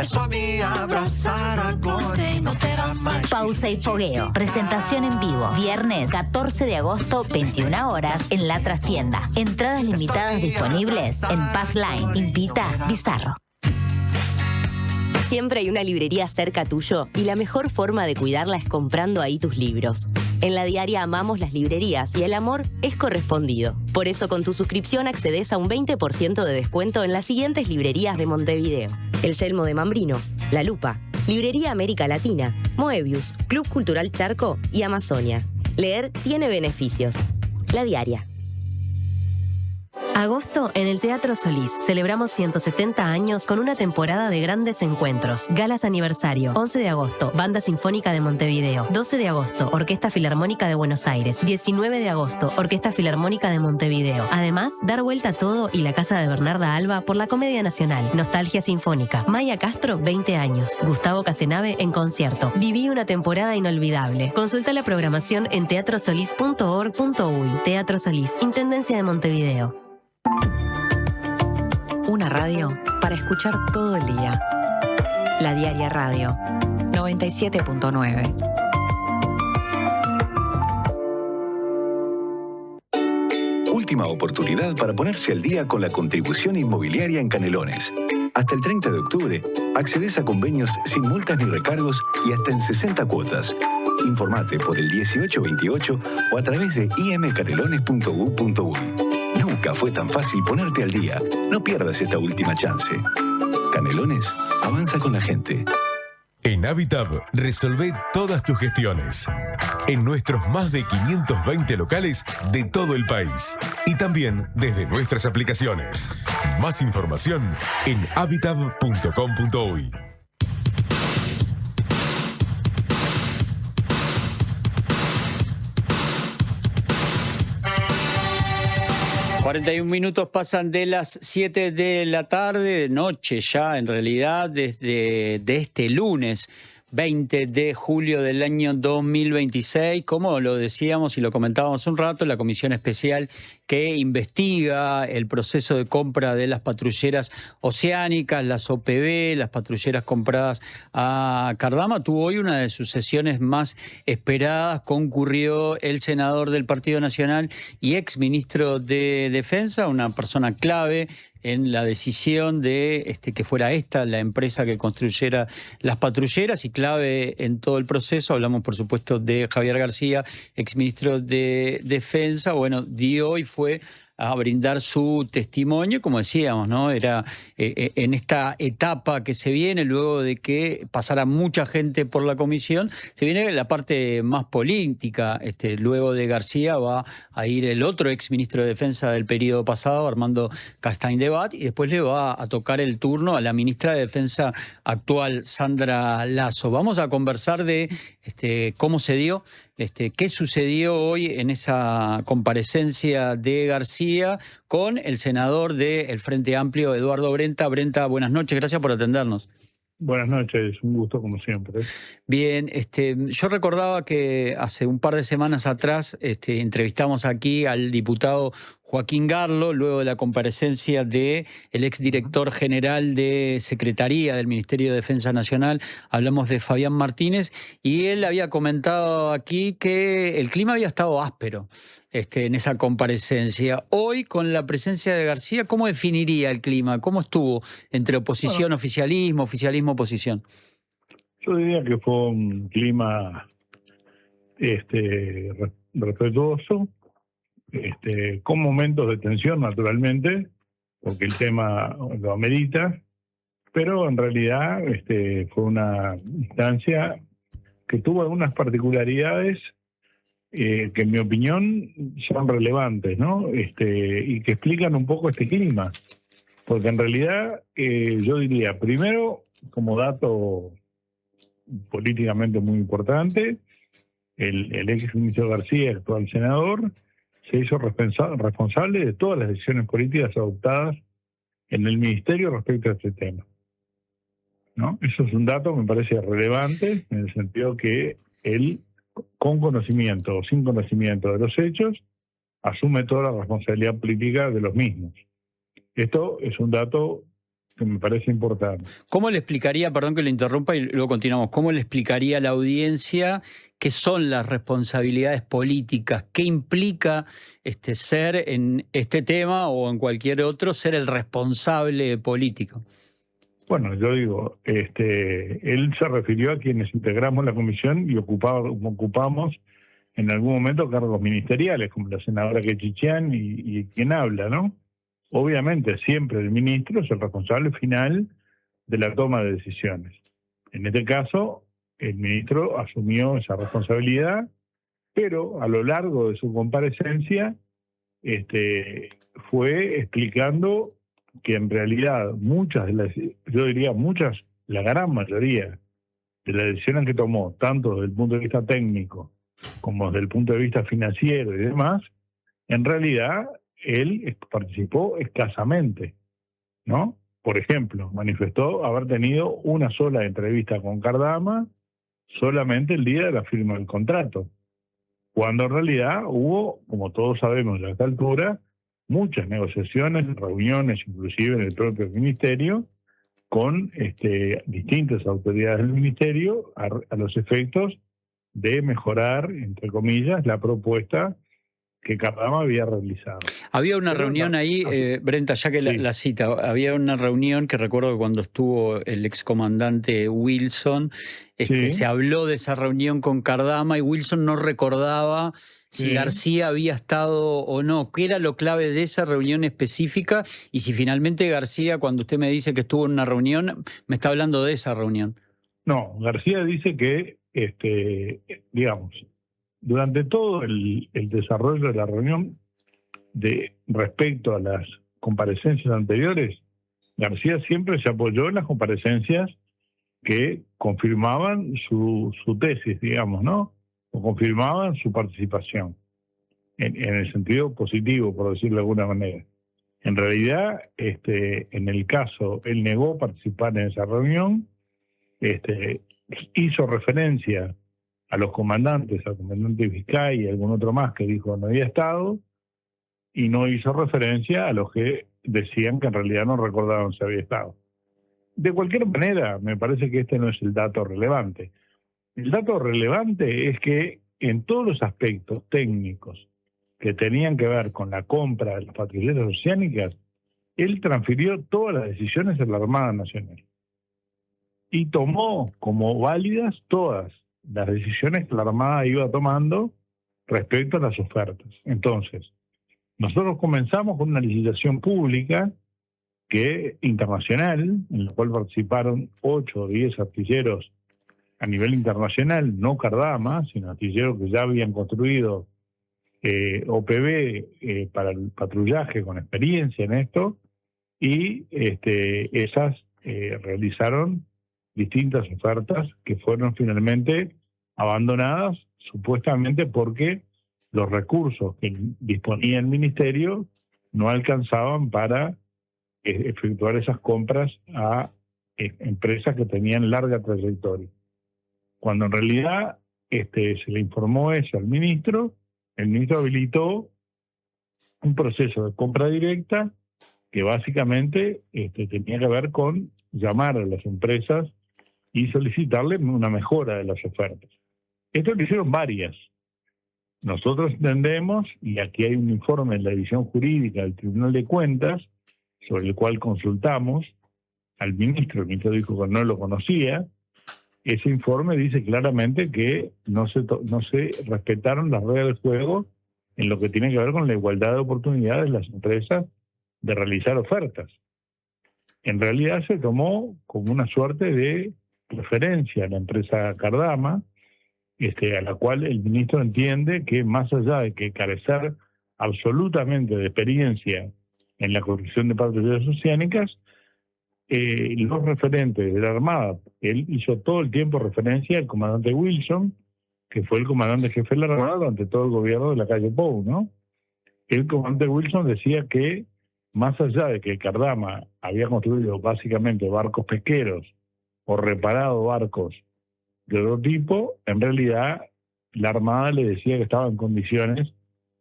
Pausa y Fogueo. Presentación en vivo. Viernes 14 de agosto, 21 horas, en La Trastienda. Entradas limitadas disponibles en Passline. Invita Bizarro. Siempre hay una librería cerca tuyo y la mejor forma de cuidarla es comprando ahí tus libros. En La Diaria amamos las librerías y el amor es correspondido. Por eso con tu suscripción accedes a un 20% de descuento en las siguientes librerías de Montevideo: El Yelmo de Mambrino, La Lupa, Librería América Latina, Moebius, Club Cultural Charco y Amazonia. Leer tiene beneficios. La Diaria. Agosto en el Teatro Solís. Celebramos 170 años con una temporada de grandes encuentros. Galas aniversario. 11 de agosto, Banda Sinfónica de Montevideo. 12 de agosto, Orquesta Filarmónica de Buenos Aires. 19 de agosto, Orquesta Filarmónica de Montevideo. Además, dar vuelta a todo y la casa de Bernarda Alba por la Comedia Nacional. Nostalgia Sinfónica. Maya Castro, 20 años. Gustavo Casenave en concierto. Viví una temporada inolvidable. Consulta la programación en teatrosolís.org.uy. Teatro Solís, Intendencia de Montevideo. Una radio para escuchar todo el día. La Diaria Radio 97.9. Última oportunidad para ponerse al día con la contribución inmobiliaria en Canelones. Hasta el 30 de octubre, accedes a convenios sin multas ni recargos y hasta en 60 cuotas. Informate por el 1828 o a través de imcanelones.gu.uy. Nunca fue tan fácil ponerte al día. No pierdas esta última chance. Canelones, avanza con la gente. En Habitab, resolvé todas tus gestiones. En nuestros más de 520 locales de todo el país. Y también desde nuestras aplicaciones. Más información en habitab.com.uy. 41 minutos pasan de las 7 de la tarde, de noche ya en realidad, desde este lunes 20 de julio del año 2026. Como lo decíamos y lo comentábamos un rato, la comisión especial que investiga el proceso de compra de las patrulleras oceánicas, las OPB, las patrulleras compradas a Cardama, tuvo hoy una de sus sesiones más esperadas. Concurrió el senador del Partido Nacional y ex ministro de Defensa, una persona clave en la decisión de que fuera esta la empresa que construyera las patrulleras, y clave en todo el proceso. Hablamos, por supuesto, de Javier García, exministro de Defensa. Bueno, dio y fue a brindar su testimonio, como decíamos, ¿no? Era en esta etapa que se viene, luego de que pasara mucha gente por la comisión, se viene la parte más política. Luego de García va a ir el otro exministro de Defensa del periodo pasado, Armando Castaing-Debat, y después le va a tocar el turno a la ministra de Defensa actual, Sandra Lasso. Vamos a conversar de cómo se dio, qué sucedió hoy en esa comparecencia de García con el senador del Frente Amplio, Eduardo Brenta. Brenta, buenas noches, gracias por atendernos. Buenas noches, un gusto como siempre. Bien, yo recordaba que hace un par de semanas atrás entrevistamos aquí al diputado Joaquín Garlo, luego de la comparecencia del exdirector general de Secretaría del Ministerio de Defensa Nacional. Hablamos de Fabián Martínez, y él había comentado aquí que el clima había estado áspero en esa comparecencia. Hoy, con la presencia de García, ¿cómo definiría el clima? ¿Cómo estuvo entre oposición, oficialismo, oposición? Yo diría que fue un clima respetuoso, con momentos de tensión, naturalmente, porque el tema lo amerita, pero en realidad fue una instancia que tuvo algunas particularidades que, en mi opinión, son relevantes, ¿no? Y que explican un poco este clima. Porque en realidad, yo diría, primero, como dato políticamente muy importante, el ex ministro García, actual senador, se hizo responsable de todas las decisiones políticas adoptadas en el ministerio respecto a este tema, ¿no? Eso es un dato que me parece relevante, en el sentido que él, con conocimiento o sin conocimiento de los hechos, asume toda la responsabilidad política de los mismos. Esto es un dato que me parece importante. ¿Cómo le explicaría, perdón que lo interrumpa y luego continuamos, cómo le explicaría a la audiencia qué son las responsabilidades políticas? ¿Qué implica ser en este tema o en cualquier otro, ser el responsable político? Bueno, yo digo, él se refirió a quienes integramos la comisión y ocupamos en algún momento cargos ministeriales, como la senadora Quechichán y quien habla, ¿no? Obviamente, siempre el ministro es el responsable final de la toma de decisiones. En este caso, el ministro asumió esa responsabilidad, pero a lo largo de su comparecencia fue explicando que en realidad la gran mayoría de las decisiones que tomó, tanto desde el punto de vista técnico como desde el punto de vista financiero y demás, en realidad él participó escasamente, ¿no? Por ejemplo, manifestó haber tenido una sola entrevista con Cardama solamente el día de la firma del contrato, cuando en realidad hubo, como todos sabemos a esta altura, muchas negociaciones, reuniones, inclusive en el propio ministerio, con distintas autoridades del ministerio a los efectos de mejorar, entre comillas, la propuesta que Cardama había realizado. Había una reunión ahí, Brenta, ya que la cita, había una reunión que recuerdo que cuando estuvo el excomandante Wilson, se habló de esa reunión con Cardama y Wilson no recordaba si García había estado o no. ¿Qué era lo clave de esa reunión específica? Y si finalmente García, cuando usted me dice que estuvo en una reunión, me está hablando de esa reunión. No, García dice que, digamos, durante todo el desarrollo de la reunión, respecto a las comparecencias anteriores, García siempre se apoyó en las comparecencias que confirmaban su tesis, digamos, ¿no? O confirmaban su participación, en el sentido positivo, por decirlo de alguna manera. En realidad, en el caso, él negó participar en esa reunión, hizo referencia a los comandantes, al comandante Vizcay y algún otro más que dijo no había estado, y no hizo referencia a los que decían que en realidad no recordaban si había estado. De cualquier manera, me parece que este no es el dato relevante. El dato relevante es que en todos los aspectos técnicos que tenían que ver con la compra de las patrulleras oceánicas, él transfirió todas las decisiones a la Armada Nacional y tomó como válidas todas las decisiones que la Armada iba tomando respecto a las ofertas. Entonces, nosotros comenzamos con una licitación pública internacional, en la cual participaron 8 o 10 artilleros a nivel internacional, no Cardama, sino artilleros que ya habían construido OPV para el patrullaje con experiencia en esto, y esas realizaron distintas ofertas que fueron finalmente abandonadas, supuestamente porque los recursos que disponía el ministerio no alcanzaban para efectuar esas compras a empresas que tenían larga trayectoria. Cuando en realidad se le informó eso al ministro, el ministro habilitó un proceso de compra directa que básicamente tenía que ver con llamar a las empresas y solicitarle una mejora de las ofertas. Esto lo hicieron varias. Nosotros entendemos, y aquí hay un informe en la división jurídica del Tribunal de Cuentas, sobre el cual consultamos al ministro, el ministro dijo que no lo conocía. Ese informe dice claramente que no se respetaron las reglas del juego en lo que tiene que ver con la igualdad de oportunidades de las empresas de realizar ofertas. En realidad se tomó como una suerte de preferencia a la empresa Cardama, a la cual el ministro entiende que más allá de que carecer absolutamente de experiencia en la construcción de patrulleras oceánicas, los referentes de la Armada, él hizo todo el tiempo referencia al comandante Wilson, que fue el comandante jefe de la Armada durante todo el gobierno de la calle Pou, ¿no? El comandante Wilson decía que más allá de que Cardama había construido básicamente barcos pesqueros o reparado barcos de otro tipo, en realidad la Armada le decía que estaba en condiciones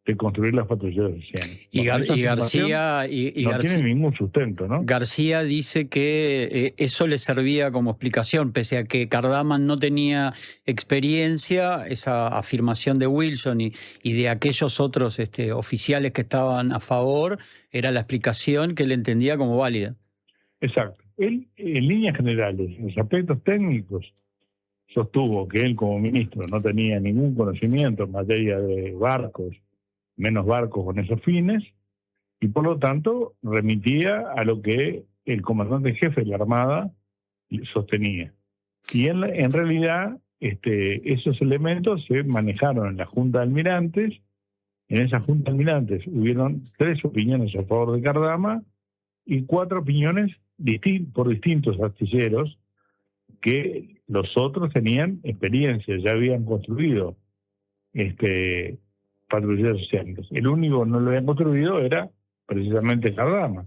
de construir las patrulleras oceánicas. Y García no tiene ningún sustento, ¿no? García dice que eso le servía como explicación, pese a que Cardama no tenía experiencia, esa afirmación de Wilson y de aquellos otros oficiales que estaban a favor, era la explicación que él entendía como válida. Exacto. Él, en líneas generales, en los aspectos técnicos, sostuvo que él como ministro no tenía ningún conocimiento en materia de barcos, menos barcos con esos fines, y por lo tanto remitía a lo que el comandante jefe de la Armada sostenía. Y en realidad esos elementos se manejaron en la Junta de Almirantes. En esa Junta de Almirantes hubieron 3 opiniones a favor de Cardama y 4 opiniones por distintos artilleros, que los otros tenían experiencia, ya habían construido patrulleras oceánicas. El único que no lo habían construido era precisamente Cardama.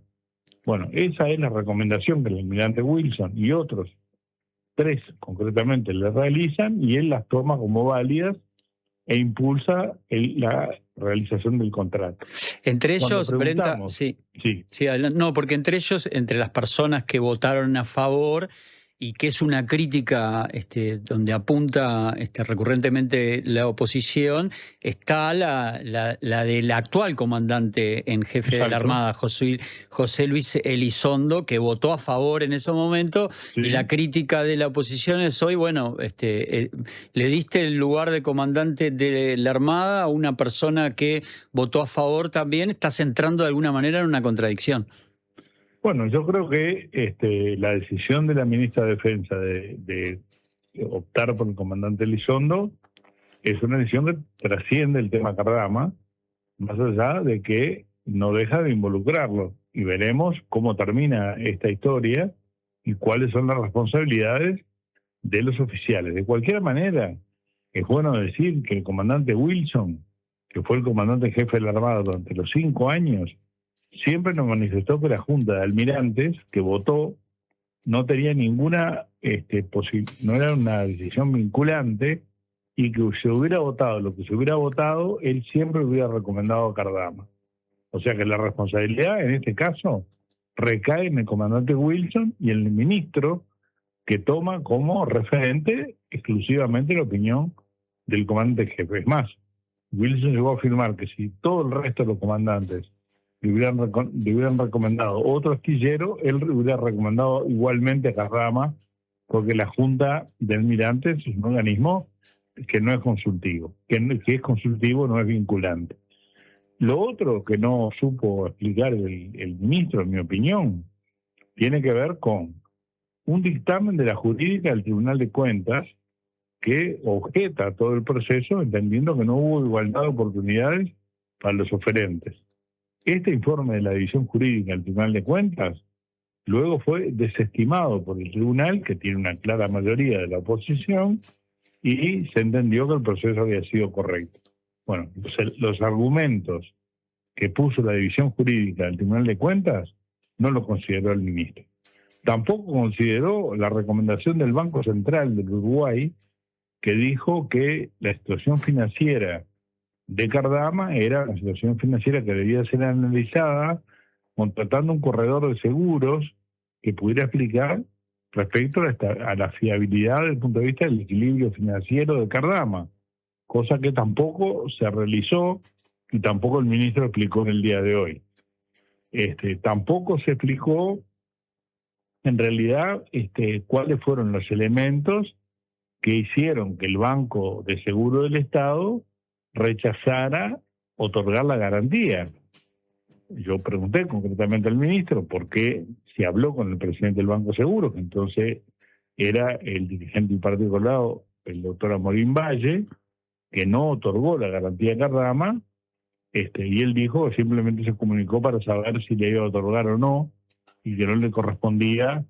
Bueno, esa es la recomendación que el almirante Wilson y otros 3 concretamente le realizan, y él las toma como válidas e impulsa la realización del contrato. Entre ellos, Brenta, sí, no, porque entre ellos, entre las personas que votaron a favor, y que es una crítica donde apunta recurrentemente la oposición, está la del actual comandante en jefe de la Armada, José Luis Elizondo, que votó a favor en ese momento, y la crítica de la oposición es hoy, bueno, le diste el lugar de comandante de la Armada a una persona que votó a favor también, estás entrando de alguna manera en una contradicción. Bueno, yo creo que la decisión de la ministra de Defensa de optar por el comandante Elizondo es una decisión que trasciende el tema Cardama, más allá de que no deja de involucrarlo. Y veremos cómo termina esta historia y cuáles son las responsabilidades de los oficiales. De cualquier manera, es bueno decir que el comandante Wilson, que fue el comandante jefe de la Armada durante los 5 años, siempre nos manifestó que la Junta de Almirantes que votó no tenía ninguna no era una decisión vinculante, y que se hubiera votado lo que se hubiera votado, él siempre hubiera recomendado a Cardama. O sea que la responsabilidad en este caso recae en el comandante Wilson y en el ministro, que toma como referente exclusivamente la opinión del comandante jefe. Es más, Wilson llegó a afirmar que si todo el resto de los comandantes le hubieran recomendado otro astillero, él hubiera recomendado igualmente a Cardama, porque la Junta de Almirantes es un organismo que no es consultivo, que es consultivo, no es vinculante. Lo otro que no supo explicar el ministro, en mi opinión, tiene que ver con un dictamen de la jurídica del Tribunal de Cuentas que objeta todo el proceso, entendiendo que no hubo igualdad de oportunidades para los oferentes. Este informe de la División Jurídica del Tribunal de Cuentas luego fue desestimado por el tribunal, que tiene una clara mayoría de la oposición, y se entendió que el proceso había sido correcto. Bueno, los argumentos que puso la División Jurídica del Tribunal de Cuentas no lo consideró el ministro. Tampoco consideró la recomendación del Banco Central del Uruguay, que dijo que la situación financiera de Cardama era una situación financiera que debía ser analizada contratando un corredor de seguros que pudiera explicar respecto a la fiabilidad desde el punto de vista del equilibrio financiero de Cardama, cosa que tampoco se realizó y tampoco el ministro explicó en el día de hoy. Tampoco se explicó en realidad cuáles fueron los elementos que hicieron que el Banco de Seguro del Estado rechazara otorgar la garantía. Yo pregunté concretamente al ministro por qué se habló con el presidente del Banco Seguro, que entonces era el dirigente del Partido Colorado, el doctor Amorín Valle, que no otorgó la garantía a Cardama, y él dijo que simplemente se comunicó para saber si le iba a otorgar o no, y que no le correspondía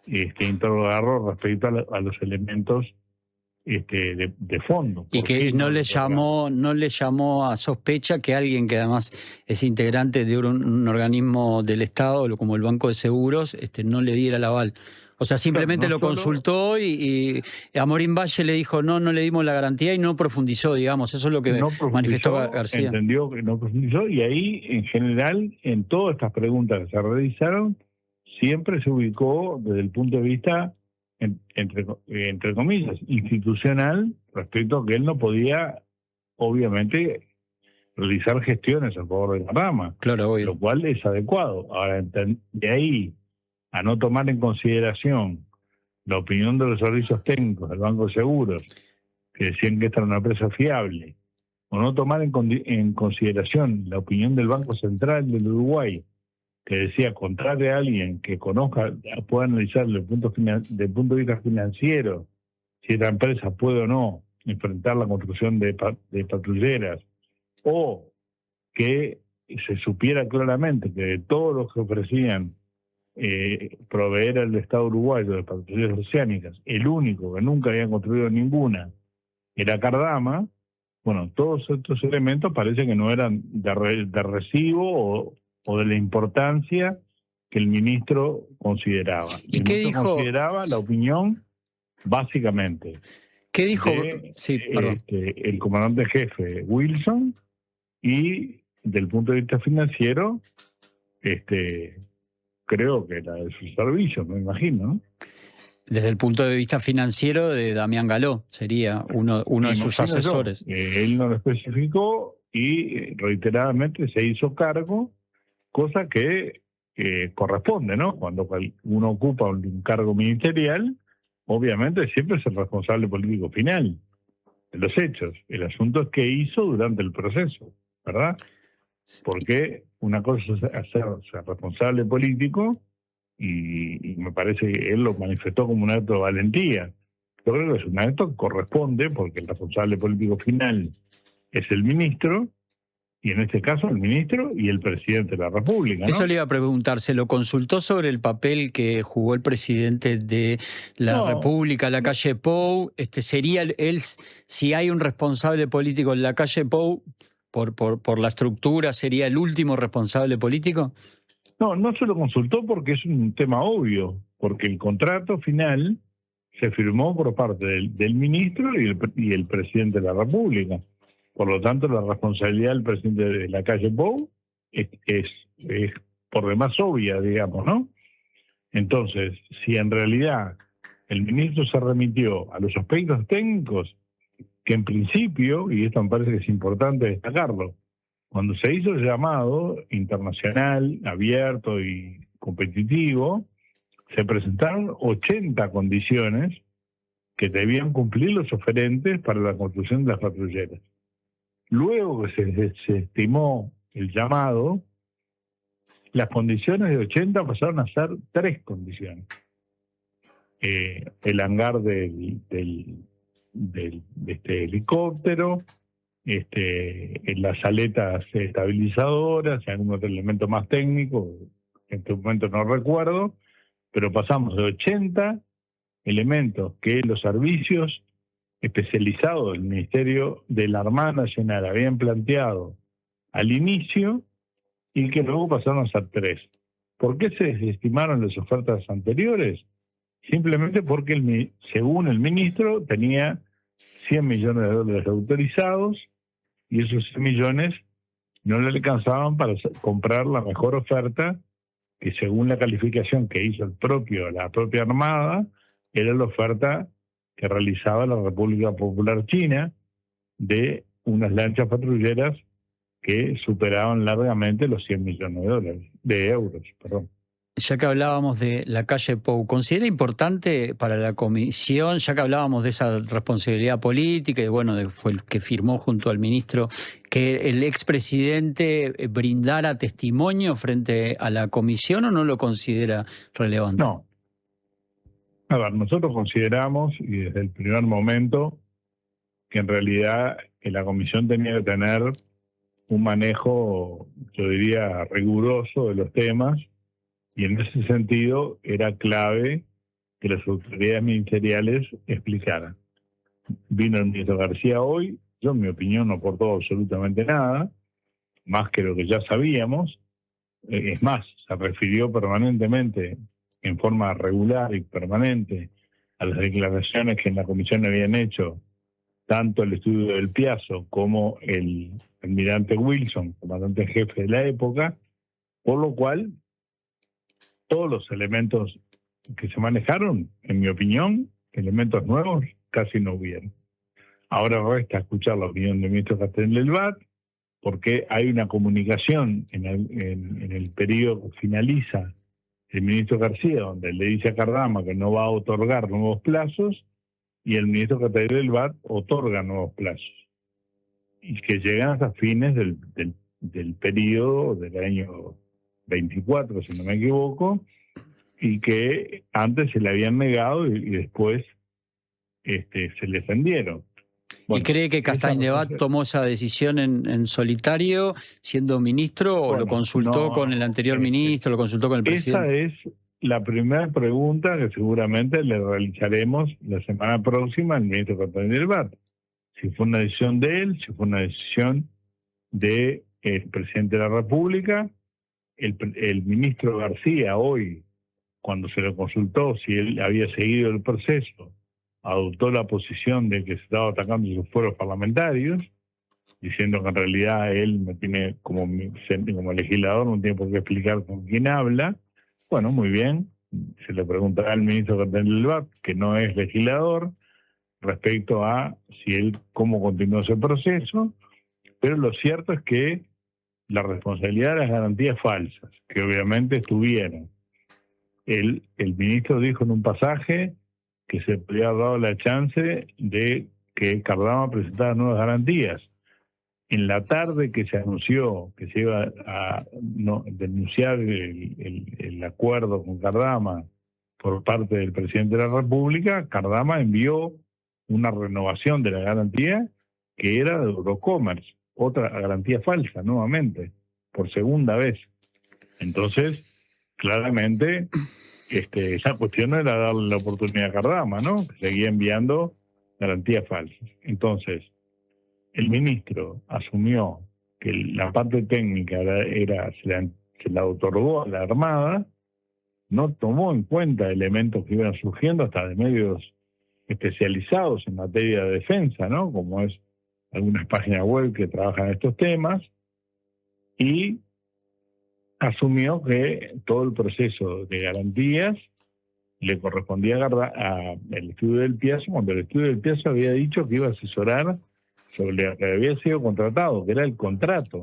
interrogarlo respecto a los elementos de fondo. Y que no le llamó a sospecha que alguien que además es integrante de un organismo del Estado, como el Banco de Seguros, no le diera el aval. O sea, simplemente lo consultó y Amorín Valle le dijo no le dimos la garantía y no profundizó, digamos. Eso es lo que manifestó García. Entendió que no profundizó y ahí, en general, en todas estas preguntas que se realizaron, siempre se ubicó desde el punto de vista, entre comillas, institucional, respecto a que él no podía, obviamente, realizar gestiones a favor de Cardama, claro, lo cual es adecuado. Ahora, de ahí a no tomar en consideración la opinión de los servicios técnicos del Banco de Seguros, que decían que esta era una empresa fiable, o no tomar en consideración la opinión del Banco Central del Uruguay, que decía contrate a alguien que conozca, pueda analizar desde el punto de vista financiero si esta empresa puede o no enfrentar la construcción de patrulleras, o que se supiera claramente que de todos los que ofrecían proveer al Estado uruguayo de patrulleras oceánicas, el único que nunca había construido ninguna era Cardama. Bueno, todos estos elementos parece que no eran de recibo o de la importancia que el ministro consideraba. ¿Y qué dijo? Consideraba la opinión, básicamente, ¿qué dijo? El comandante jefe Wilson, y del punto de vista financiero, creo que era de su servicio, me imagino, ¿no? Desde el punto de vista financiero de Damián Galó, sería uno de sus asesores. Él no lo especificó y reiteradamente se hizo cargo, cosa que corresponde, ¿no? Cuando uno ocupa un cargo ministerial, obviamente siempre es el responsable político final de los hechos. El asunto es qué hizo durante el proceso, ¿verdad? Porque una cosa es ser responsable político, y me parece que él lo manifestó como un acto de valentía. Yo creo que es un acto que corresponde, porque el responsable político final es el ministro, y en este caso el ministro y el presidente de la República, ¿no? Eso le iba a preguntar, ¿se lo consultó sobre el papel que jugó el presidente de la República, la calle Pou? ¿Sería él, si hay un responsable político en la calle Pou, por la estructura, sería el último responsable político? No se lo consultó porque es un tema obvio, porque el contrato final se firmó por parte del ministro y el presidente de la República. Por lo tanto, la responsabilidad del presidente de la calle Pou es por demás obvia, digamos, ¿no? Entonces, si en realidad el ministro se remitió a los aspectos técnicos, que en principio, y esto me parece que es importante destacarlo, cuando se hizo el llamado internacional, abierto y competitivo, se presentaron 80 condiciones que debían cumplir los oferentes para la construcción de las patrulleras. Luego que se estimó el llamado, las condiciones de 80 pasaron a ser 3 condiciones. El hangar de este helicóptero, las aletas estabilizadoras y algún otro elemento más técnico, en este momento no recuerdo, pero pasamos de 80 elementos que los servicios especializados del Ministerio de la Armada Nacional habían planteado al inicio y que luego pasaron a ser 3. ¿Por qué se desestimaron las ofertas anteriores? Simplemente porque, según el ministro, tenía $100 millones autorizados y esos 100 millones no le alcanzaban para comprar la mejor oferta, que según la calificación que hizo la propia Armada, era la oferta que realizaba la República Popular China de unas lanchas patrulleras que superaban largamente los 100 millones de euros. Ya que hablábamos de la calle Pou, ¿considera importante para la comisión, ya que hablábamos de esa responsabilidad política y bueno, fue el que firmó junto al ministro, que el expresidente brindara testimonio frente a la comisión, o no lo considera relevante? No. A ver, nosotros consideramos, y desde el primer momento, que en realidad la comisión tenía que tener un manejo, yo diría, riguroso de los temas, y en ese sentido era clave que las autoridades ministeriales explicaran. Vino el ministro García hoy, yo en mi opinión no aportó absolutamente nada, más que lo que ya sabíamos. Es más, se refirió permanentemente, en forma regular y permanente, a las declaraciones que en la comisión habían hecho tanto el estudio del Piazzo como el almirante Wilson, comandante jefe de la época, por lo cual todos los elementos que se manejaron, en mi opinión, elementos nuevos, casi no hubieron. Ahora resta escuchar la opinión del ministro Castel del VAT, porque hay una comunicación en el periodo que finaliza el ministro García, donde le dice a Cardama que no va a otorgar nuevos plazos, y el ministro Castel del VAT otorga nuevos plazos, y que llegan hasta fines del periodo del año 24, si no me equivoco, y que antes se le habían negado y después se le extendieron. Bueno, ¿y cree que Castañ de Bat tomó esa decisión en solitario, siendo ministro, o lo consultó con el anterior ministro, lo consultó con el presidente? Esa es la primera pregunta que seguramente le realizaremos la semana próxima al ministro Castañ del Bat. Si fue una decisión de él, si fue una decisión del presidente de la República. El ministro García hoy, cuando se lo consultó si él había seguido el proceso, adoptó la posición de que se estaba atacando sus fueros parlamentarios, diciendo que en realidad él no tiene, como legislador, no tiene por qué explicar con quién habla. Bueno, muy bien, se le preguntará al ministro del VAT, que no es legislador, respecto a cómo continuó ese proceso, pero lo cierto es que la responsabilidad de las garantías falsas, que obviamente estuvieron. El ministro dijo en un pasaje que se había dado la chance de que Cardama presentara nuevas garantías. En la tarde que se anunció que se iba a denunciar el acuerdo con Cardama por parte del presidente de la República, Cardama envió una renovación de la garantía que era de Eurocommerce, otra garantía falsa nuevamente, por segunda vez. Entonces, claramente, esa cuestión no era darle la oportunidad a Cardama, ¿no? Seguía enviando garantías falsas. Entonces, el ministro asumió que la parte técnica se la otorgó a la Armada, no tomó en cuenta elementos que iban surgiendo hasta de medios especializados en materia de defensa, ¿no? Como es algunas páginas web que trabajan estos temas, y asumió que todo el proceso de garantías le correspondía al estudio del Piazza, cuando el estudio del Piazza había dicho que iba a asesorar sobre lo que había sido contratado, que era el contrato,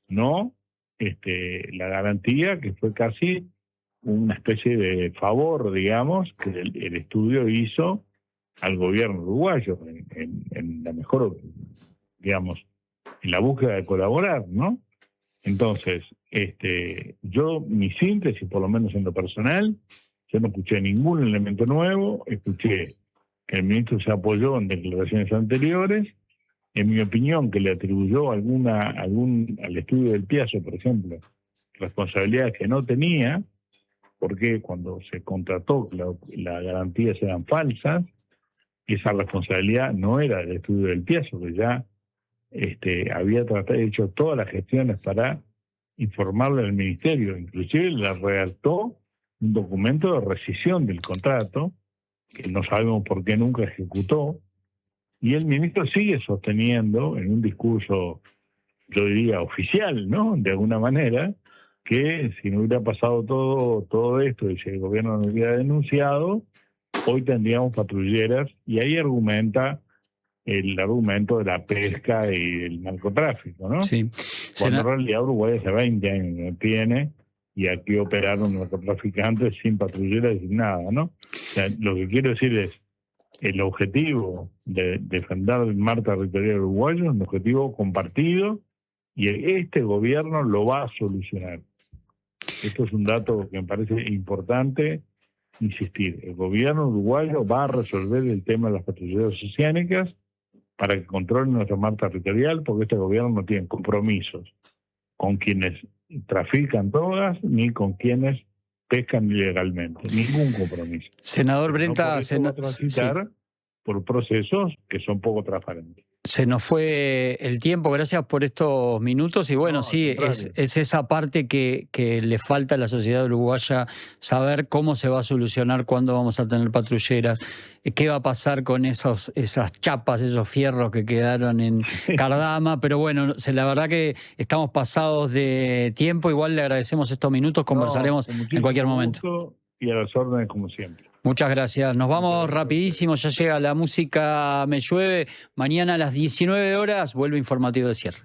no la garantía, que fue casi una especie de favor, digamos, que el estudio hizo al gobierno uruguayo en la mejor, digamos, en la búsqueda de colaborar, ¿no? Entonces, mi síntesis, por lo menos en lo personal, yo no escuché ningún elemento nuevo, escuché que el ministro se apoyó en declaraciones anteriores, en mi opinión, que le atribuyó al estudio del Piazza, por ejemplo, responsabilidades que no tenía, porque cuando se contrató las garantías eran falsas, esa responsabilidad no era del estudio del Piazza, que ya había hecho todas las gestiones para informarle al ministerio, inclusive le redactó un documento de rescisión del contrato, que no sabemos por qué nunca ejecutó, y el ministro sigue sosteniendo en un discurso, yo diría, oficial, ¿no?, de alguna manera, que si no hubiera pasado todo esto y si el gobierno no hubiera denunciado, hoy tendríamos patrulleras, y ahí argumenta el argumento de la pesca y el narcotráfico, ¿no? Sí. Cuando en realidad Uruguay hace 20 años no tiene, y aquí operaron narcotraficantes sin patrulleras, sin nada, ¿no? O sea, lo que quiero decir es, el objetivo de defender el mar territorial uruguayo es un objetivo compartido, y este gobierno lo va a solucionar. Esto es un dato que me parece importante insistir. El gobierno uruguayo va a resolver el tema de las patrulleras oceánicas para que controlen nuestro mar territorial, porque este gobierno no tiene compromisos con quienes trafican drogas ni con quienes pescan ilegalmente. Ningún compromiso. Senador Brenta, va a transitar por procesos que son poco transparentes. Se nos fue el tiempo, gracias por estos minutos, y bueno, es esa parte que le falta a la sociedad uruguaya, saber cómo se va a solucionar, cuándo vamos a tener patrulleras, qué va a pasar con esas chapas, esos fierros que quedaron en Cardama, pero bueno, la verdad que estamos pasados de tiempo, igual le agradecemos estos minutos, conversaremos en cualquier momento. Y a las órdenes como siempre. Muchas gracias. Nos vamos rapidísimo, ya llega la música Me Llueve. Mañana a las 19 horas vuelve Informativo de Cierre.